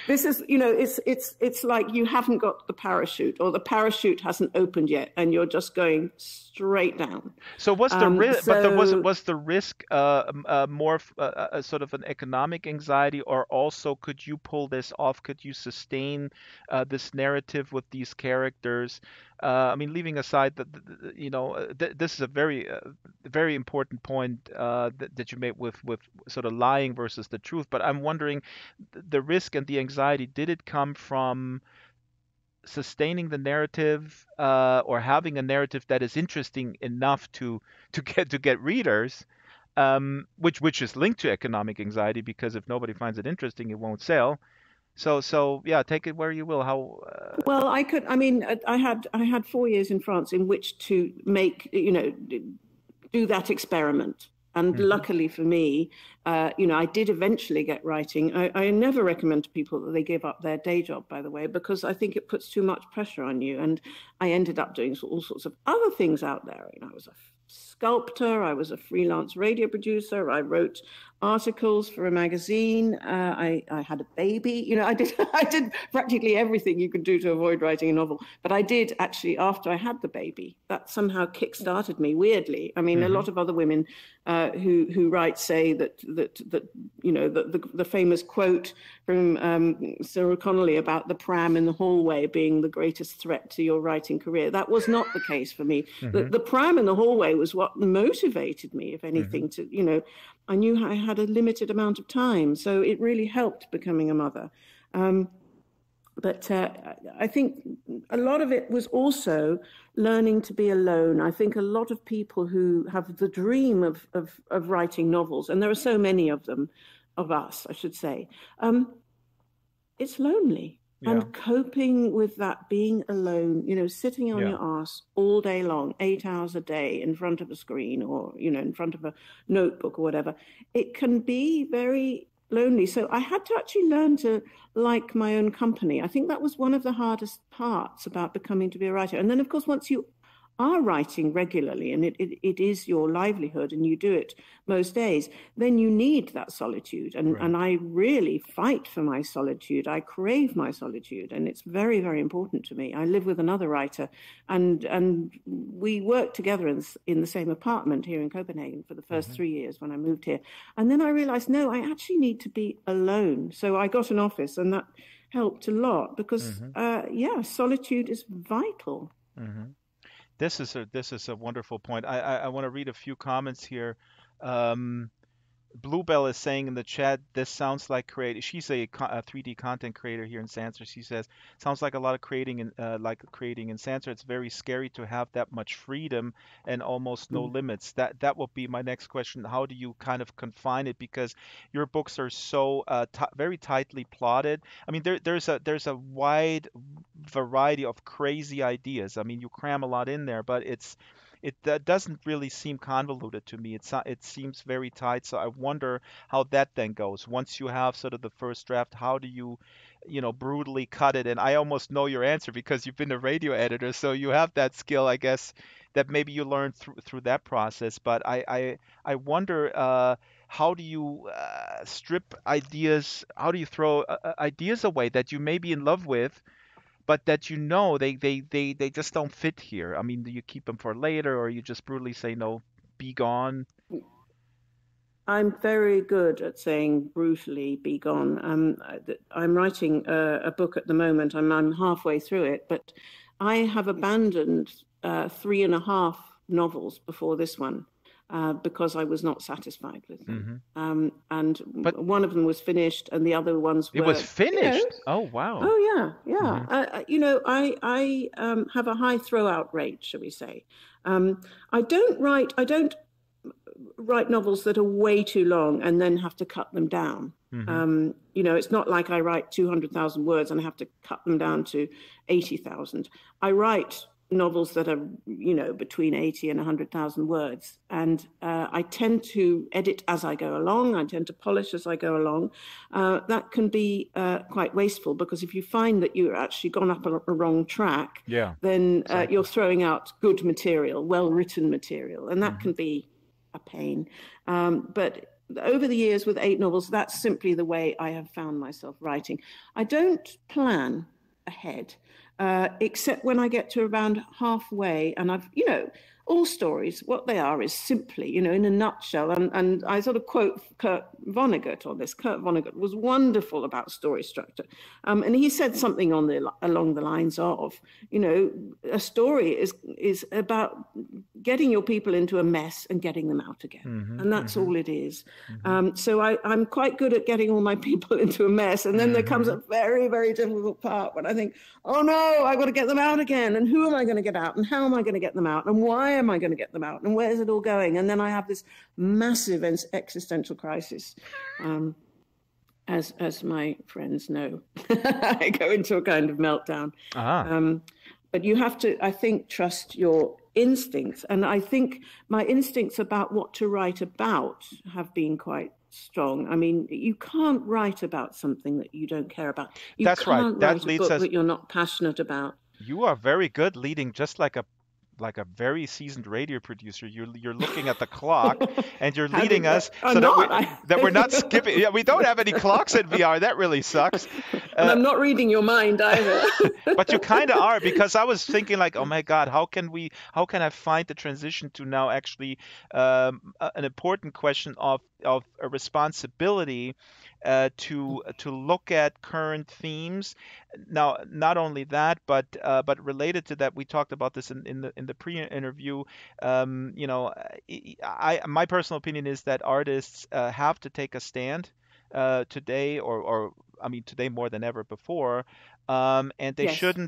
This is, it's like you haven't got the parachute, or the parachute hasn't opened yet, and you're just going straight down. So was the risk, but there So was the risk more sort of an economic anxiety, or also could you pull this off? Could you sustain this narrative with these characters? I mean, leaving aside that, this is a very important point that you made with sort of lying versus the truth. But I'm wondering, the risk and the anxiety, did it come from sustaining the narrative, or having a narrative that is interesting enough to get readers, which is linked to economic anxiety, because if nobody finds it interesting, it won't sell. So yeah, take it where you will. How? well, I mean, I had 4 years in France in which to make, do that experiment. And Hmm. luckily for me, I did eventually get writing. I never recommend to people that they give up their day job, by the way, because I think it puts too much pressure on you. And I ended up doing all sorts of other things out there. I was a sculptor. I was a freelance radio producer. I wrote articles for a magazine. I had a baby. I did practically everything you could do to avoid writing a novel. But I did actually, after I had the baby. That somehow kick-started me, weirdly. I mean, a Hmm. lot of other women who write say that the famous quote from Cyril Connolly about the pram in the hallway being the greatest threat to your writing career. That was not the case for me. The, Hmm. the pram in the hallway was what motivated me, if Hmm. anything, I knew I had a limited amount of time, so it really helped becoming a mother. Um, but I think a lot of it was also learning to be alone. I think a lot of people who have the dream of writing novels, and there are so many of them, of us, I should say, it's lonely. Yeah. And coping with that, being alone, sitting on Yeah. your ass all day long, 8 hours a day in front of a screen, or, in front of a notebook or whatever, it can be very lonely. So I had to actually learn to like my own company. I think that was one of the hardest parts about becoming to be a writer. And then, of course, once you are writing regularly, and it is your livelihood, and you do it most days, then you need that solitude. Right. And I really fight for my solitude. I crave my solitude, and it's very, very important to me. I live with another writer, and we worked together in the same apartment here in Copenhagen for the first Hmm. 3 years when I moved here. And then I realized, no, I actually need to be alone. So I got an office, and that helped a lot, because, Hmm. solitude is vital. Hmm. This is a wonderful point. I want to read a few comments here. Um, Bluebell is saying in the chat, this sounds like create. She's a 3D content creator here in Sansar. She says, sounds like a lot of creating in Sansar. It's very scary to have that much freedom and almost no Mm. limits. That will be my next question. How do you kind of confine it? Because your books are so very tightly plotted. I mean, there's a wide variety of crazy ideas. I mean, you cram a lot in there, but it that doesn't really seem convoluted to me. It seems very tight. So I wonder how that then goes. Once you have sort of the first draft, how do you, brutally cut it? And I almost know your answer because you've been a radio editor, so you have that skill, I guess, that maybe you learned through that process. But I wonder, how do you strip ideas? How do you throw ideas away that you may be in love with, but that they just don't fit here? I mean, do you keep them for later, or you just brutally say no, be gone? I'm very good at saying brutally, be gone. I'm writing a book at the moment. I'm halfway through it, but I have abandoned 3.5 novels before this one because I was not satisfied with them. And But one of them was finished, and the other ones it were, was finished. Oh, wow. oh yeah. Hmm. I have a high throwout rate, shall we say. I don't write novels that are way too long and then have to cut them down. Hmm. It's not like I write 200,000 words and I have to cut them down to 80,000. I write novels that are, between 80 and 100,000 words. And I tend to edit as I go along. I tend to polish as I go along. That can be quite wasteful, because if you find that you're actually gone up a wrong track, Yeah, then exactly. you're throwing out good material, well-written material, and that Hmm. can be a pain. But over the years with 8 novels, that's simply the way I have found myself writing. I don't plan ahead, except when I get to around halfway, and all stories, what they are is simply, in a nutshell. And I sort of quote Kurt Vonnegut on this. Kurt Vonnegut was wonderful about story structure. And he said something along the lines of, a story is about getting your people into a mess and getting them out again. Hmm. And that's Hmm. all it is. Hmm. So I'm quite good at getting all my people into a mess. And then there comes Hmm. a very, very difficult part when I think, oh no, I've got to get them out again. And who am I going to get out? And how am I going to get them out? And why am I going to get them out? And where's it all going? And then I have this massive existential crisis. As my friends know, I go into a kind of meltdown. Ah. But you have to, I think, trust your instincts. And I think my instincts about what to write about have been quite strong. I mean, you can't write about something that you don't care about. You That's right. can't That write a leads book us. that you're not passionate about. You are very good leading, just like a very seasoned radio producer. You're looking at the clock and you're How leading did us I'm so that not. we're not skipping. Yeah, we don't have any clocks in VR. That really sucks. And Uh, I'm not reading your mind either. but you kind of are, because I was thinking like, oh my God, how can I find the transition to now actually an important question of a responsibility to look at current themes. Now, not only that, but related to that, we talked about this in the pre-interview. My personal opinion is that artists have to take a stand today, or I mean today more than ever before. And Yes.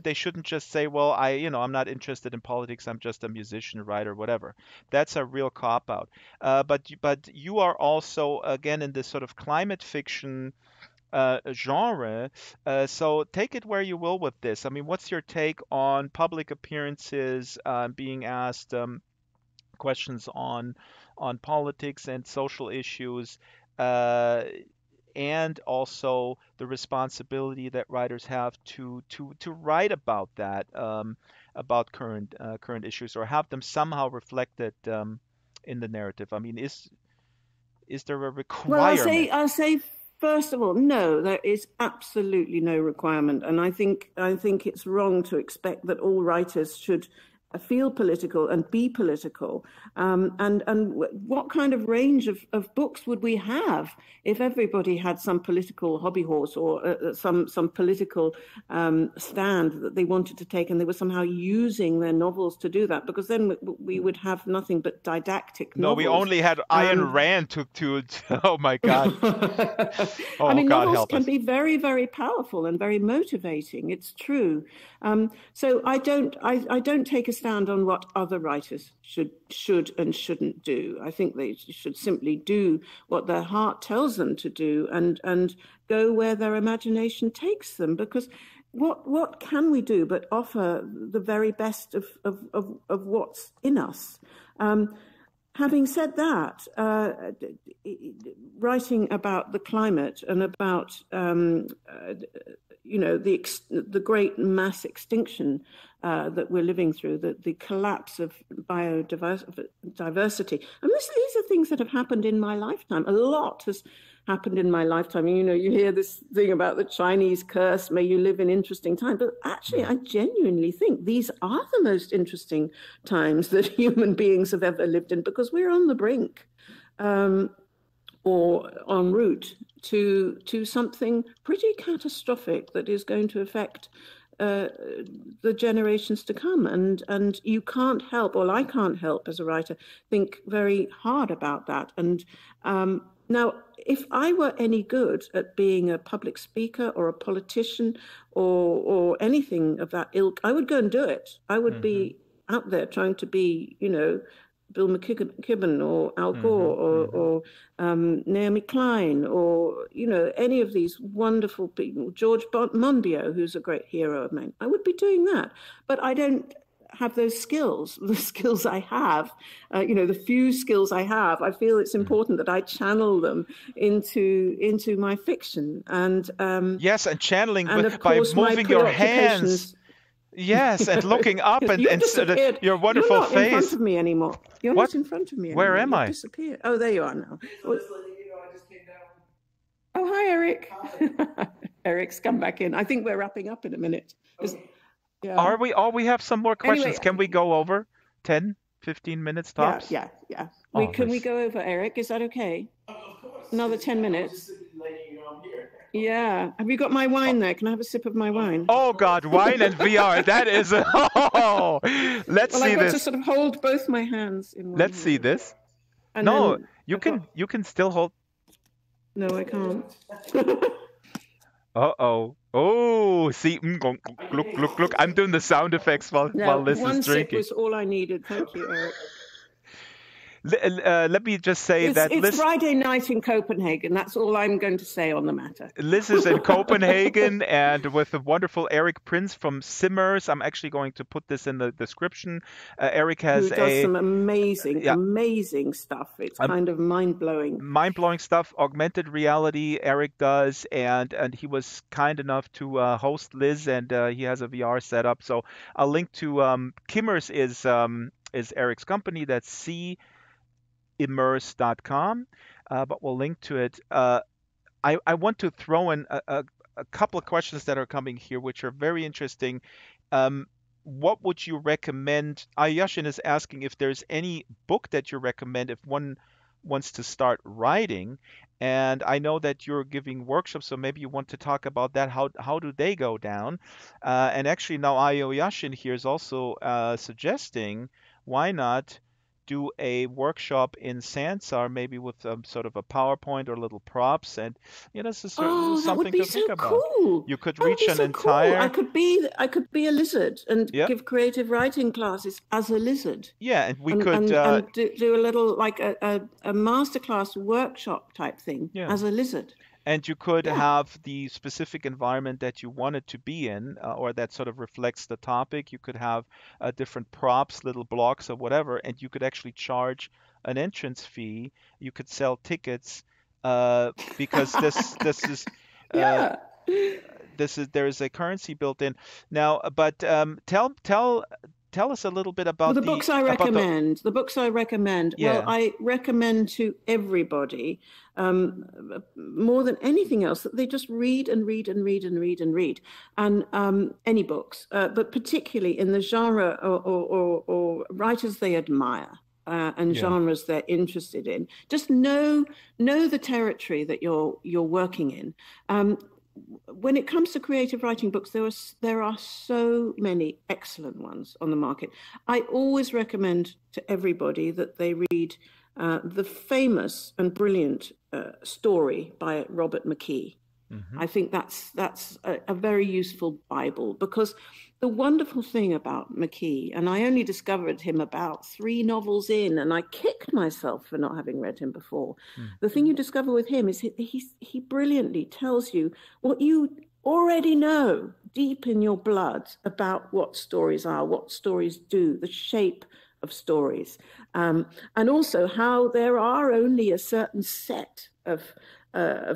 they shouldn't just say, well, I'm not interested in politics. I'm just a musician, writer, whatever. That's a real cop out. But you are also again in this sort of climate fiction genre. So take it where you will with this. I mean, what's your take on public appearances, being asked questions on politics and social issues, uh, and also the responsibility that writers have to write about that, about current issues, or have them somehow reflected in the narrative. I mean, is there a Well, requirement? I'll say first of all, no, there is absolutely no requirement, and I think it's wrong to expect that all writers should feel political and be political. And what kind of range of books would we have if everybody had some political hobby horse, or some political stand that they wanted to take, and they were somehow using their novels to do that? Because then we would have nothing but didactic No, we novels. only had Ayn Um, Rand oh my God. I Oh, mean, God novels help can us. be very, very powerful and very motivating. It's true. So I don't take a stand on what other writers should and shouldn't do. I think they should simply do what their heart tells them to do, and go where their imagination takes them. Because what can we do but offer the very best of what's in us? Having said that, writing about the climate and about the great mass extinction that we're living through, the collapse of biodiversity. And these are things that have happened in my lifetime. A lot has happened in my lifetime. You hear this thing about the Chinese curse, may you live in interesting times. But actually, I genuinely think these are the most interesting times that human beings have ever lived in, because we're on the brink or en route to something pretty catastrophic that is going to affect the generations to come. And you can't help, or I can't help as a writer, think very hard about that. And now, if I were any good at being a public speaker or a politician or anything of that ilk, I would go and do it. I would be out there trying to be, Bill McKibben or Al Gore or Naomi Klein or, any of these wonderful people, George Monbiot, who's a great hero of mine. I would be doing that. But I don't have those skills, the skills I have, the few skills I have. I feel it's important that I channel them into my fiction. And yes, and channeling and by moving your hands. Yes, and looking up and your wonderful You're not face. in front of me anymore. You're not in front of me anymore. Where am I? You've disappeared. Oh, there you are now. I just came down. Oh, hi, Eric. Hi. Eric's come back in. I think we're wrapping up in a minute. Okay. Yeah. Are we? Oh, we have some more questions. Anyway, can we go over 10, 15 minutes tops? Yeah. Oh, can we go over, Eric? Is that okay? Of course. Another 10 minutes. Just letting you know I'm here. Yeah. Have you got my wine there? Can I have a sip of my wine? Oh, God, wine and VR. That is... Oh, let's see I've got this. to sort of hold both my hands in one Let's hand. see this. And No, then you can still hold... No, I can't. Uh-oh. Oh, see, look. I'm doing the sound effects while Liz is one sip drinking. was all I needed. Thank you, Eric. Let me just say It's Liz, Friday night in Copenhagen. That's all I'm going to say on the matter. Liz is in Copenhagen, and with the wonderful Eric Prince from Simmers. I'm actually going to put this in the description. Eric has Who does some amazing stuff. It's kind of mind-blowing. Mind-blowing stuff. Augmented reality, Eric does, and he was kind enough to host Liz, and he has a VR setup. So I'll link to Kimmers is Eric's company. That's immerse.com, but we'll link to it. I want to throw in a couple of questions that are coming here, which are very interesting. What would you recommend? Ayashin is asking if there's any book that you recommend if one wants to start writing. And I know that you're giving workshops, so maybe you want to talk about that. How do they go down? And actually now Ayashin here is also suggesting, why not do a workshop in Sansar, maybe with sort of a PowerPoint or little props, and this is something to think about. Cool. You could reach an entire. Cool. I could be a lizard and give creative writing classes as a lizard. Yeah, and we could do a little like a masterclass workshop type thing as a lizard. And you could have the specific environment that you want it to be in, or that sort of reflects the topic. You could have different props, little blocks or whatever, and you could actually charge an entrance fee. You could sell tickets because this is there is a currency built in now. But tell us a little bit about the books I recommend. The books I recommend. Yeah. Well, I recommend to everybody, more than anything else, that they just read and read and read and read and read, and any books, but particularly in the genre or writers they admire. And genres they're interested in. Just know the territory that you're working in. When it comes to creative writing books, there are so many excellent ones on the market. I always recommend to everybody that they read the famous and brilliant Story by Robert McKee. Mm-hmm. I think that's a very useful Bible, because the wonderful thing about McKee, and I only discovered him about 3 novels in, and I kicked myself for not having read him before. Mm-hmm. The thing you discover with him is he brilliantly tells you what you already know deep in your blood about what stories are, what stories do, the shape of stories, and also how there are only a certain set of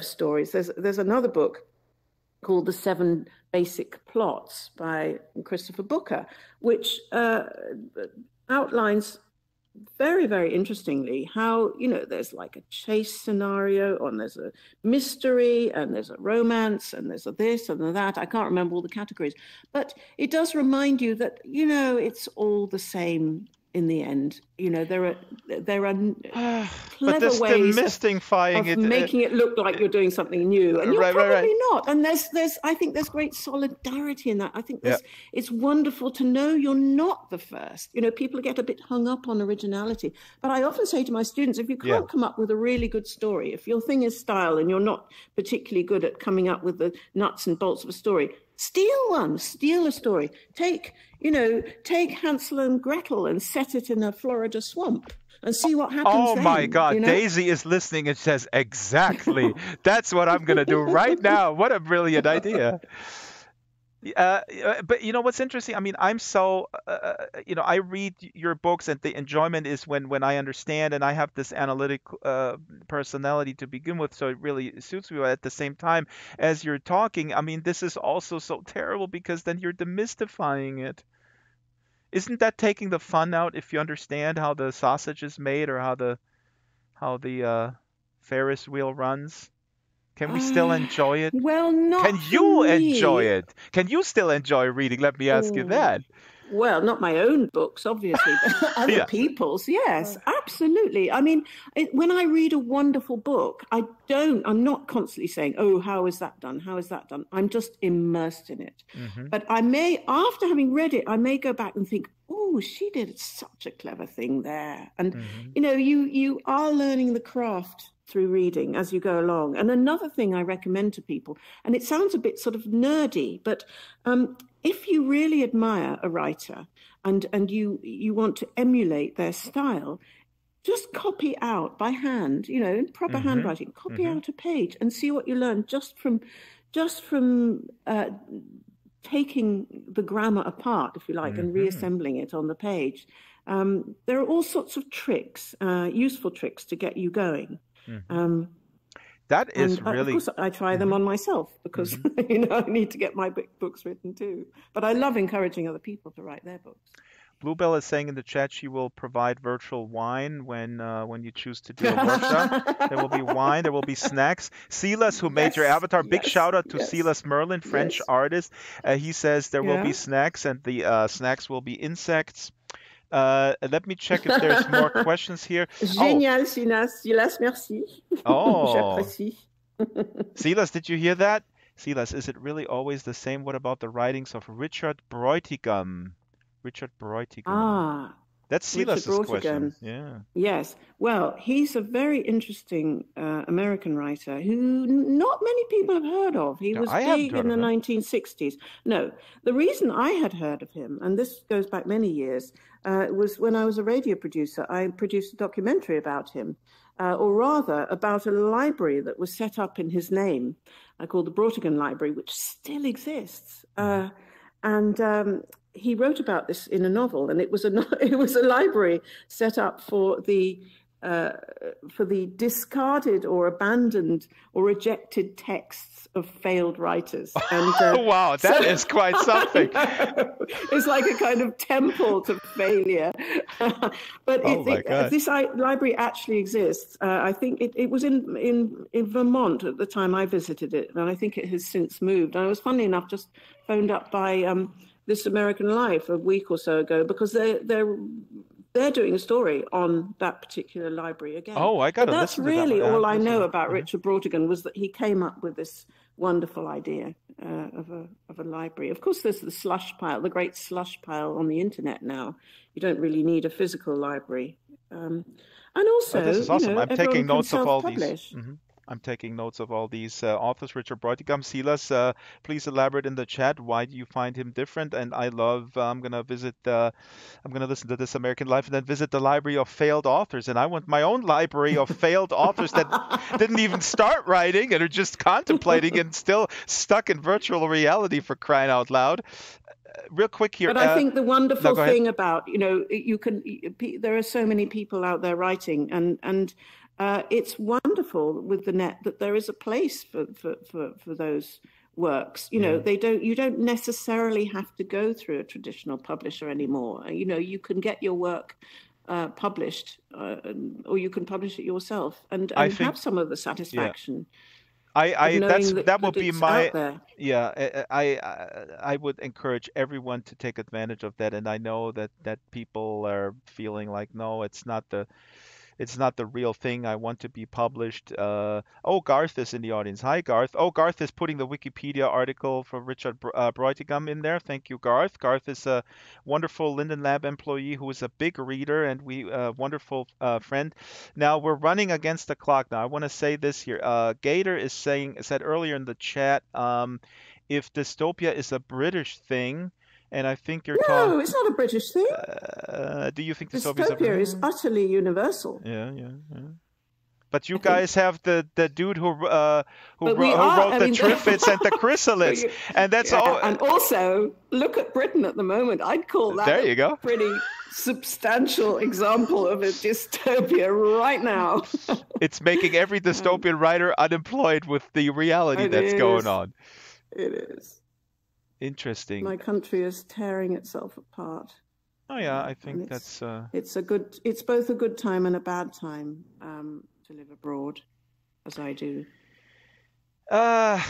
stories. There's another book called The Seven Basic Plots by Christopher Booker, which outlines very, very interestingly how, there's like a chase scenario, and there's a mystery, and there's a romance, and there's a this and a that. I can't remember all the categories, but it does remind you that, it's all the same in the end. There are but clever this ways demystifying of making it look like you're doing something new, and you're probably not. And I think there's great solidarity in that. I think it's wonderful to know you're not the first. People get a bit hung up on originality, but I often say to my students, if you can't come up with a really good story, if your thing is style and you're not particularly good at coming up with the nuts and bolts of a story, steal a story. Take Hansel and Gretel and set it in a Florida swamp and see what happens. Oh my God, Daisy is listening and says, exactly. That's what I'm going to do right now. What a brilliant idea. But what's interesting? I mean, I'm so, I read your books, and the enjoyment is when I understand, and I have this analytic personality to begin with, so it really suits me. But at the same time, as you're talking, I mean, this is also so terrible because then you're demystifying it. Isn't that taking the fun out if you understand how the sausage is made or how the Ferris wheel runs? Can we still enjoy it? Well, not Can you for me. enjoy it? Can you still enjoy reading? Let me ask you that. Well, not my own books, obviously, but other people's. Yes, absolutely. I mean, when I read a wonderful book, I'm not constantly saying, oh, how is that done? How is that done? I'm just immersed in it. Mm-hmm. But I may, after having read it, I may go back and think, oh, she did such a clever thing there. And, you are learning the craft through reading as you go along. And another thing I recommend to people, and it sounds a bit sort of nerdy, but if you really admire a writer and you want to emulate their style, just copy out by hand, in proper handwriting, copy out a page and see what you learn just from taking the grammar apart, if you like, and reassembling it on the page. There are all sorts of tricks, useful tricks to get you going. That is really... Of course, I try them on myself because, I need to get my books written too. But I love encouraging other people to write their books. Bluebell is saying in the chat she will provide virtual wine when you choose to do a workshop. There will be wine. There will be snacks. Silas, who made your avatar, big shout out to Silas Merlin, French artist. He says there will be snacks, and the snacks will be insects. Let me check if there's more questions here. Génial, Silas, merci. Oh. Silas, did you hear that? Silas, is it really always the same? What about the writings of Richard Brautigan? That's Silas's question. Yeah. Yes. Well, he's a very interesting American writer who not many people have heard of. He was big in the 1960s. No, the reason I had heard of him, and this goes back many years, was when I was a radio producer. I produced a documentary about him, or rather about a library that was set up in his name, called the Brautigan Library, which still exists. He wrote about this in a novel, and it was a library set up for the discarded or abandoned or rejected texts of failed writers. And, wow, that is quite something. It's like a kind of temple to failure. But this library actually exists. I think it was in Vermont at the time I visited it, and I think it has since moved. And I was, funnily enough, just phoned up by This American Life a week or so ago because they're doing a story on that particular library again. Oh, I got to listen to that. That's really all I know about Richard Brautigan, was that he came up with this wonderful idea of a library. Of course, there's the slush pile, the great slush pile on the internet now. You don't really need a physical library. And also, this is awesome. I'm taking notes of all these. I'm taking notes of all these authors. Richard Brautigan, Silas, please elaborate in the chat. Why do you find him different? And I love. I'm gonna visit. I'm gonna listen to This American Life and then visit the library of failed authors. And I want my own library of failed authors that didn't even start writing and are just contemplating and still stuck in virtual reality for crying out loud. Real quick here. But I think the No, wonderful go ahead. thing about, there are so many people out there writing, and it's wonderful with the net that there is a place for those works. Yeah. You don't necessarily have to go through a traditional publisher anymore. You can get your work published, or you can publish it yourself and I think, have some of the yeah. satisfaction of I that's knowing that would that be it's out my there. yeah. I would encourage everyone to take advantage of that, and I know that people are feeling like no, it's not the real thing. I want to be published. Oh, Garth is in the audience. Hi, Garth. Oh, Garth is putting the Wikipedia article for Richard Brautigan in there. Thank you, Garth. Garth is a wonderful Linden Lab employee who is a big reader and we wonderful friend. Now we're running against the clock. Now I want to say this here. Gator is said earlier in the chat, if dystopia is a British thing, and I think you're talking. No, it's not a British thing. Do you think dystopia is a Dystopia is British? utterly universal. Yeah, yeah, yeah. But you I think. guys have the dude But who we are, wrote I the mean, Triffids and the Chrysalids, and that's all. and also look at Britain at the moment. I'd call that There you go. a pretty substantial example of a dystopia right now. It's making every dystopian writer unemployed with the reality It that's going is. on. It is. Interesting. My country is tearing itself apart. Oh yeah, I And think that's it's both a good time and a bad time to live abroad, as I do. uh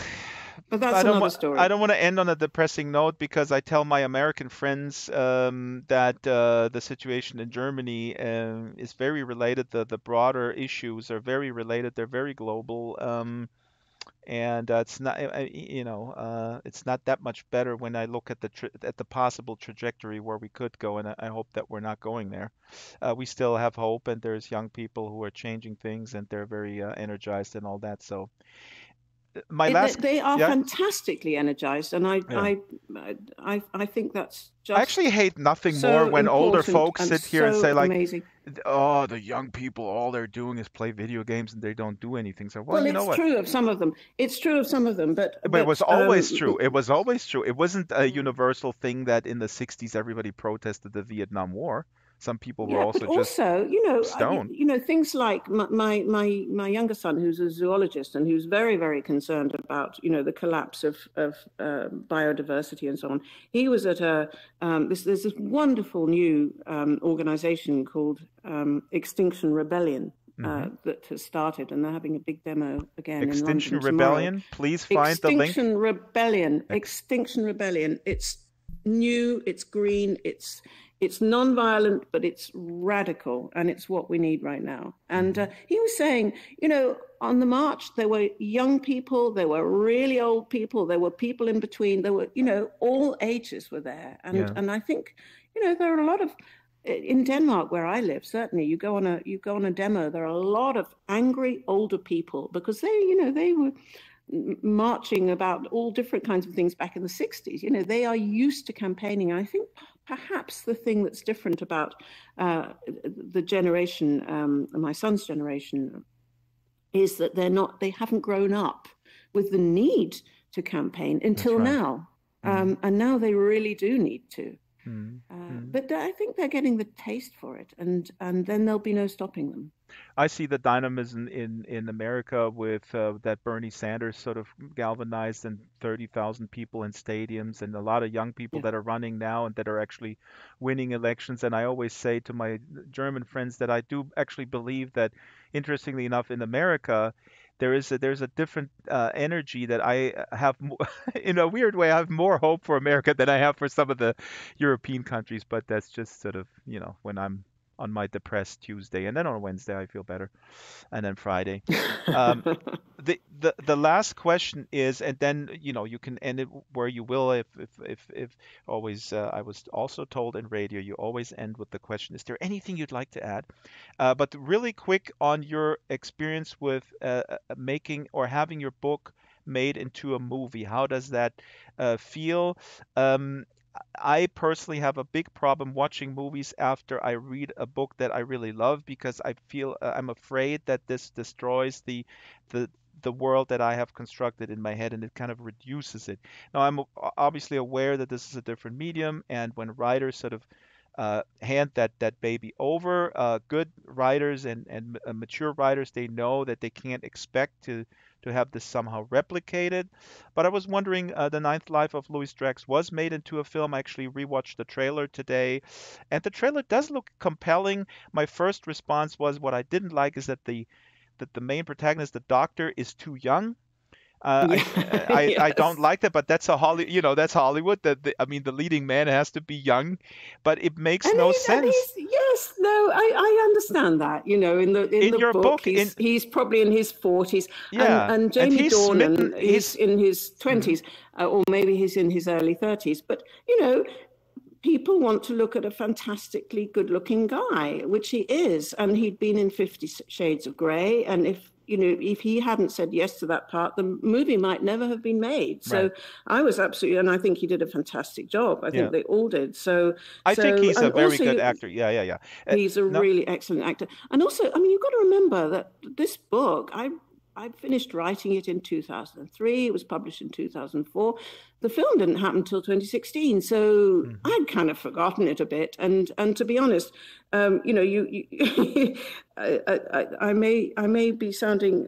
But that's I don't another want story. I don't want to end on a depressing note because I tell my American friends that the situation in Germany is very related. The broader issues are very related. They're very global. And it's not it's not that much better when I look at at the possible trajectory where we could go, and I hope that we're not going there. We still have hope, and there's young people who are changing things, and they're very energized and all that. So my last, They are yeah, fantastically energized, and yeah. I think that's I just actually hate nothing more so when older important folks and sit here and so say like, amazing. "Oh, the young people, all they're doing is play video games and they don't do anything." So, well, Well, you know it's what? true of some of them. It's true of some of them, But it was always true. but It was always true. It wasn't a universal thing that in the 60s everybody protested the Vietnam War. Some people were yeah, but also just also, stoned. things like my younger son, who's a zoologist and who's very, very concerned about, the collapse of biodiversity and so on. He was at there's this wonderful new organization called Extinction Rebellion Hmm. that has started, and they're having a big demo again in Extinction London tomorrow. Rebellion. Please find the link. Extinction Rebellion. It's new, it's green, it's non-violent, but it's radical, and it's what we need right now. And he was saying, on the march, there were young people, there were really old people, there were people in between, there were, all ages were there. And Yeah. and I think, there are a lot of in Denmark, where I live, certainly you go on a demo, there are a lot of angry older people because they were marching about all different kinds of things back in the 60s. They are used to campaigning. And I think perhaps the thing that's different about the generation, my son's generation, is that they haven't grown up with the need to campaign until right. now. Mhm. And now they really do need to. Mhm. But I think they're getting the taste for it, and then there'll be no stopping them. I see the dynamism in America with that Bernie Sanders sort of galvanized and 30,000 people in stadiums and a lot of young people Yeah. that are running now and that are actually winning elections. And I always say to my German friends that I do actually believe that, interestingly enough, in America, there's a different energy that I have in a weird way. I have more hope for America than I have for some of the European countries, but that's just sort of when I'm on my depressed Tuesday, and then on Wednesday I feel better, and then Friday. Um, the last question is, and then you can end it where you will. If always, I was also told in radio you always end with the question: is there anything you'd like to add? But really quick on your experience with making or having your book made into a movie. How does that feel? Um, I personally have a big problem watching movies after I read a book that I really love because I feel I'm afraid that this destroys the the world that I have constructed in my head and it kind of reduces it. Now I'm obviously aware that this is a different medium, and when writers sort of hand that baby over, good writers and mature writers, they know that they can't expect to have this somehow replicated. But I was wondering, The Ninth Life of Louis Drax was made into a film. I actually rewatched the trailer today, and the trailer does look compelling. My first response was what I didn't like is that the main protagonist, the doctor, is too young. Yeah. I don't Yes. like that, but that's that's Hollywood. I mean, the leading man has to be young, but it makes no And sense. he's yes, no, I understand that. In In the your book, book, in he's probably in his 40s, yeah, and and Jamie he's smitten. Dornan, he's in his Mhm. 20s, or maybe he's in his early 30s. But people want to look at a fantastically good-looking guy, which he is, and he'd been in 50 Shades of Grey, and if he hadn't said yes to that part, the movie might never have been made. Right. So I was absolutely, and I think he did a fantastic job. I Yeah. think they all did. I think he's a And very also good actor. Yeah, yeah, yeah. he's a No. really excellent actor. And also, I mean, you've got to remember that this book, I finished writing it in 2003. It was published in 2004. The film didn't happen until 2016, so Mhm. I'd kind of forgotten it a bit. And to be honest, I may be sounding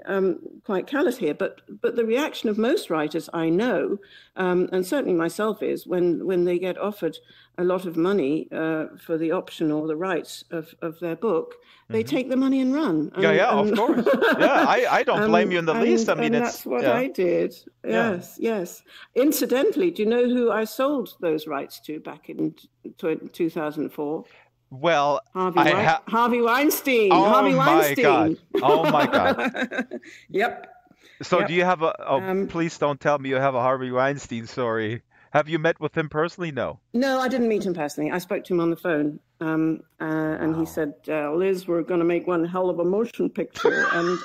quite callous here, but the reaction of most writers I know, and certainly myself, is when they get offered a lot of money for the option or the rights of their book, they Mhm. take the money and run. Yeah, yeah, of course. Yeah, I don't blame you in the least. I mean, And it's that's what yeah, I did. yeah. Yes, yes. Incidentally, do you know who I sold those rights to back in 2004? Well, I have. Harvey Weinstein. Oh Harvey my God. Weinstein. Oh my God. Yep, So do you yep. have a? Oh, Um, please don't tell me you have a Harvey Weinstein story. Have you met with him personally? No. no, I didn't meet him personally. I spoke to him on the phone, and he Wow. said, "Liz, we're going to make one hell of a motion picture." And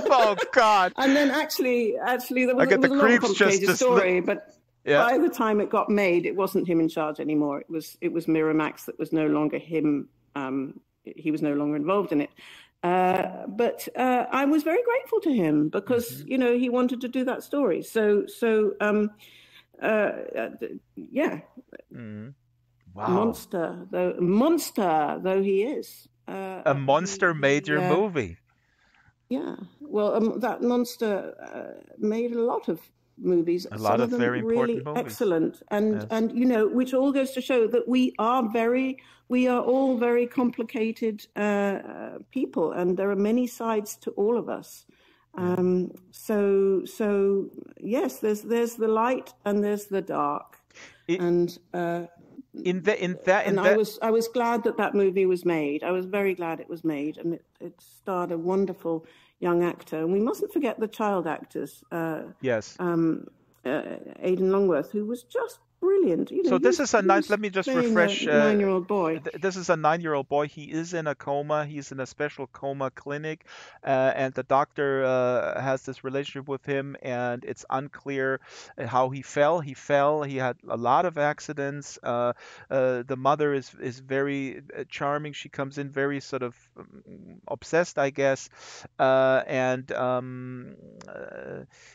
Oh God. and then actually, I it get the was a long, creeps complicated story. But yeah. by the time it got made, it wasn't him in charge anymore. It was Miramax that was no longer him. He was no longer involved in it. But I was very grateful to him because Hmm. he wanted to do that story. Uh, yeah, Hmm. Wow. monster though he is, A monster made your movie. yeah. Well, that monster made a lot of movies, A lot some of of them very important really movies. excellent, Yes. and which all goes to show that we are all very complicated people, and there are many sides to all of us. Yeah. So yes, there's the light and there's the dark, I- and in that I was glad that movie was made. I was very glad it was made, and it starred a wonderful young actor, and we mustn't forget the child actors, yes. Aidan Longworth, who was just brilliant. So this is a He nine. was Let me just playing a refresh. 9-year-old boy. This is a 9-year-old boy. He is in a coma. He's in a special coma clinic, and the doctor has this relationship with him, and it's unclear how he fell. He fell. He had a lot of accidents. The mother is very charming. She comes in very sort of obsessed, I guess, and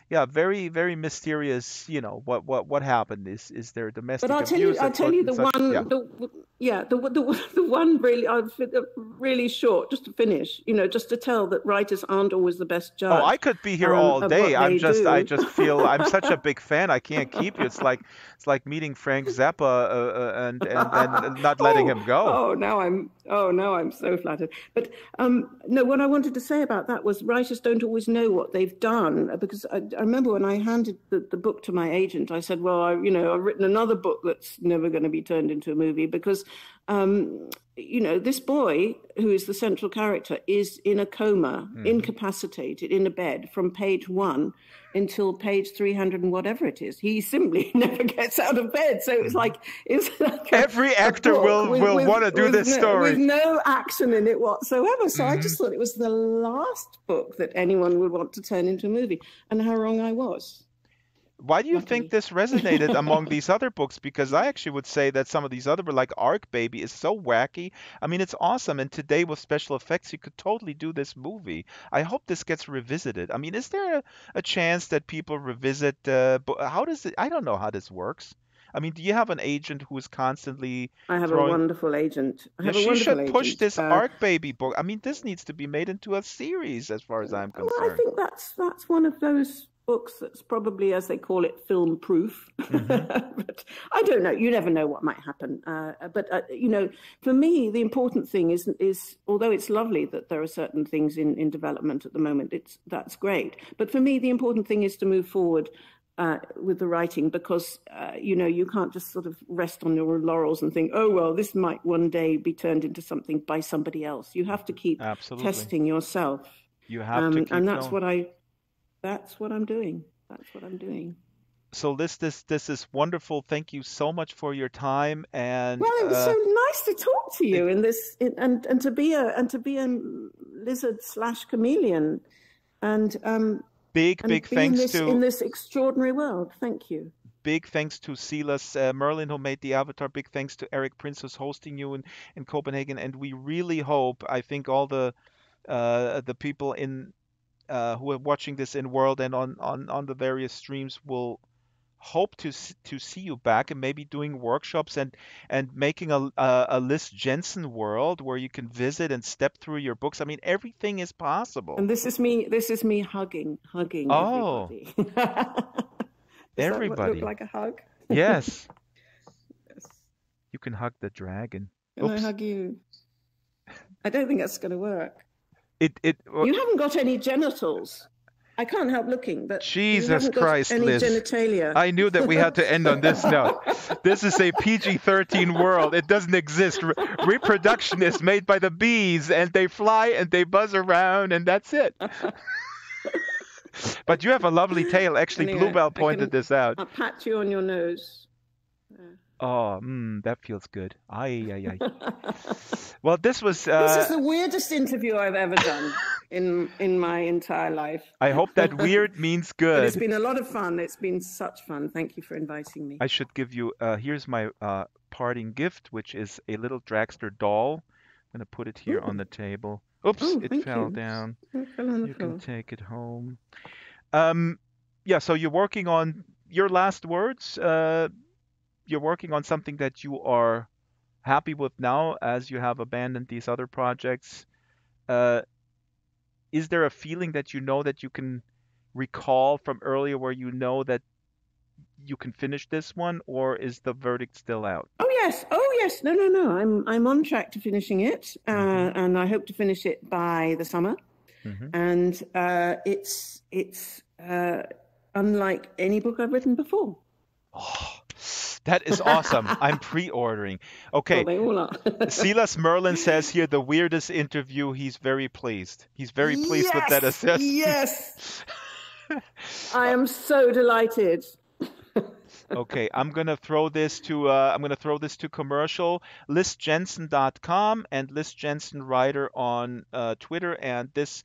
yeah, very very mysterious. What happened? Is there But domestic abuse I'll that tell goes you and the such? Yeah. one, the one really short, just to finish, just to tell that writers aren't always the best Oh, I judge could be here all of day. what they I do. just feel I'm such a big fan. I can't keep you. It's like meeting Frank Zappa and not letting him go. Now I'm so flattered. But no, what I wanted to say about that was writers don't always know what they've done, because I remember when I handed the book to my agent, I said, well, I've written another book that's never going to be turned into a movie, because This boy, who is the central character, is in a coma, incapacitated, in a bed from page 1 until page 300 and whatever it is. He simply never gets out of bed. So it's like every actor will want to do this story with no action in it whatsoever. So I just thought it was the last book that anyone would want to turn into a movie, and how wrong I was. Why do you think this resonated among these other books? Because I actually would say that some of these other, like Ark Baby, is so wacky. I mean, it's awesome. And today with special effects, you could totally do this movie. I hope this gets revisited. I mean, is there a chance that people revisit? How does it? I don't know how this works. I mean, do you have an agent who is constantly I have a wonderful agent. She should push this Ark Baby book. I mean, this needs to be made into a series, as far as I'm concerned. Well, I think that's one of those books that's probably, as they call it, film proof. But I don't know. You never know what might happen. For me, the important thing is although it's lovely that there are certain things in development at the moment, that's great. But for me, the important thing is to move forward with the writing, because you can't just sort of rest on your laurels and think, oh well, this might one day be turned into something by somebody else. You have to keep testing yourself. You have to keep and that's going. That's what I'm doing. So Liz, this is wonderful. Thank you so much for your time. And well, it was so nice to talk to you and to be a lizard/chameleon, and big thanks in this extraordinary world. Thank you. Big thanks to Silas Merlin, who made the avatar. Big thanks to Eric Prince, who's hosting you in Copenhagen. And we really hope, I think all the people who are watching this in world and on the various streams will hope to see you back, and maybe doing workshops and making a Liz Jensen world where you can visit and step through your books. I mean, everything is possible. And this is me hugging everybody. Everybody. That look like a hug? Yes. Yes. You can hug the dragon. Can I hug you? I don't think that's going to work. You haven't got any genitals. I can't help looking, but Jesus Christ, any Liz. genitalia. I knew that we had to end on this note. This is a PG-13 world. It doesn't exist. Reproduction is made by the bees, and they fly and they buzz around, and that's it. But you have a lovely tail. Actually, Anyway, Bluebell pointed this out. I'll pat you on your nose. Oh, that feels good. Ay. Well, this was... this is the weirdest interview I've ever done in my entire life. I hope that weird means good. But it's been a lot of fun. It's been such fun. Thank you for inviting me. I should give you... here's my parting gift, which is a little Dragster doll. I'm going to put it here on the table. Oops, it fell down. It fell on the You floor. can take it home. So you're working on your last words. You're working on something that you are happy with now, as you have abandoned these other projects. Is there a feeling that you can recall from earlier where you know that you can finish this one, or is the verdict still out? Oh yes. No. I'm on track to finishing it, and I hope to finish it by the summer. And it's unlike any book I've written before. Oh, that is awesome. I'm pre-ordering. Okay. Well, they all are. Silas Merlin says here, the weirdest interview. He's very pleased. He's very pleased with that assessment. Yes. I am so delighted. Okay, I'm gonna throw this to commercial. LizJensen.com and Liz Jensen Writer on Twitter, and this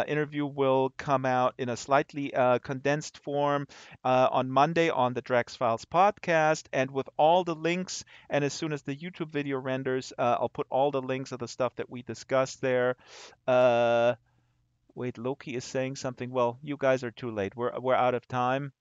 interview will come out in a slightly condensed form on Monday on the Drax Files podcast, and with all the links. And as soon as the YouTube video renders, I'll put all the links of the stuff that we discussed there. Wait, Loki is saying something. Well, you guys are too late. We're out of time.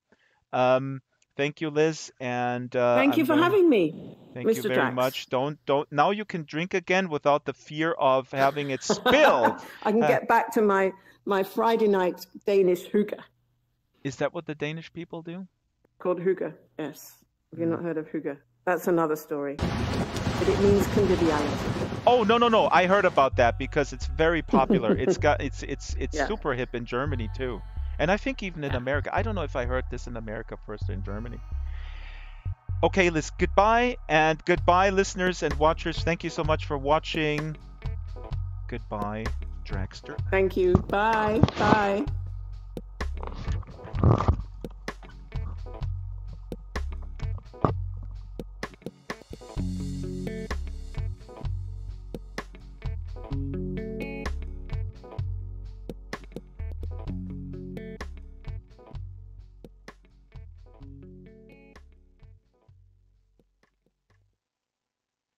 Thank you, Liz, and thank you for having me. Thank Mr. you very Drax. much. Don't. Now you can drink again without the fear of having it spilled. I can get back to my Friday night Danish hygge. Is that what the Danish people do? Called hygge, yes. Have you not heard of hygge? That's another story. But it means conviviality. Oh no! I heard about that because it's very popular. it's Yeah. super hip in Germany too. And I think even in America. I don't know if I heard this in America first or in Germany. Okay, Liz, goodbye, and goodbye, listeners and watchers. Thank you so much for watching. Goodbye, Dragster. Thank you. Bye. Bye.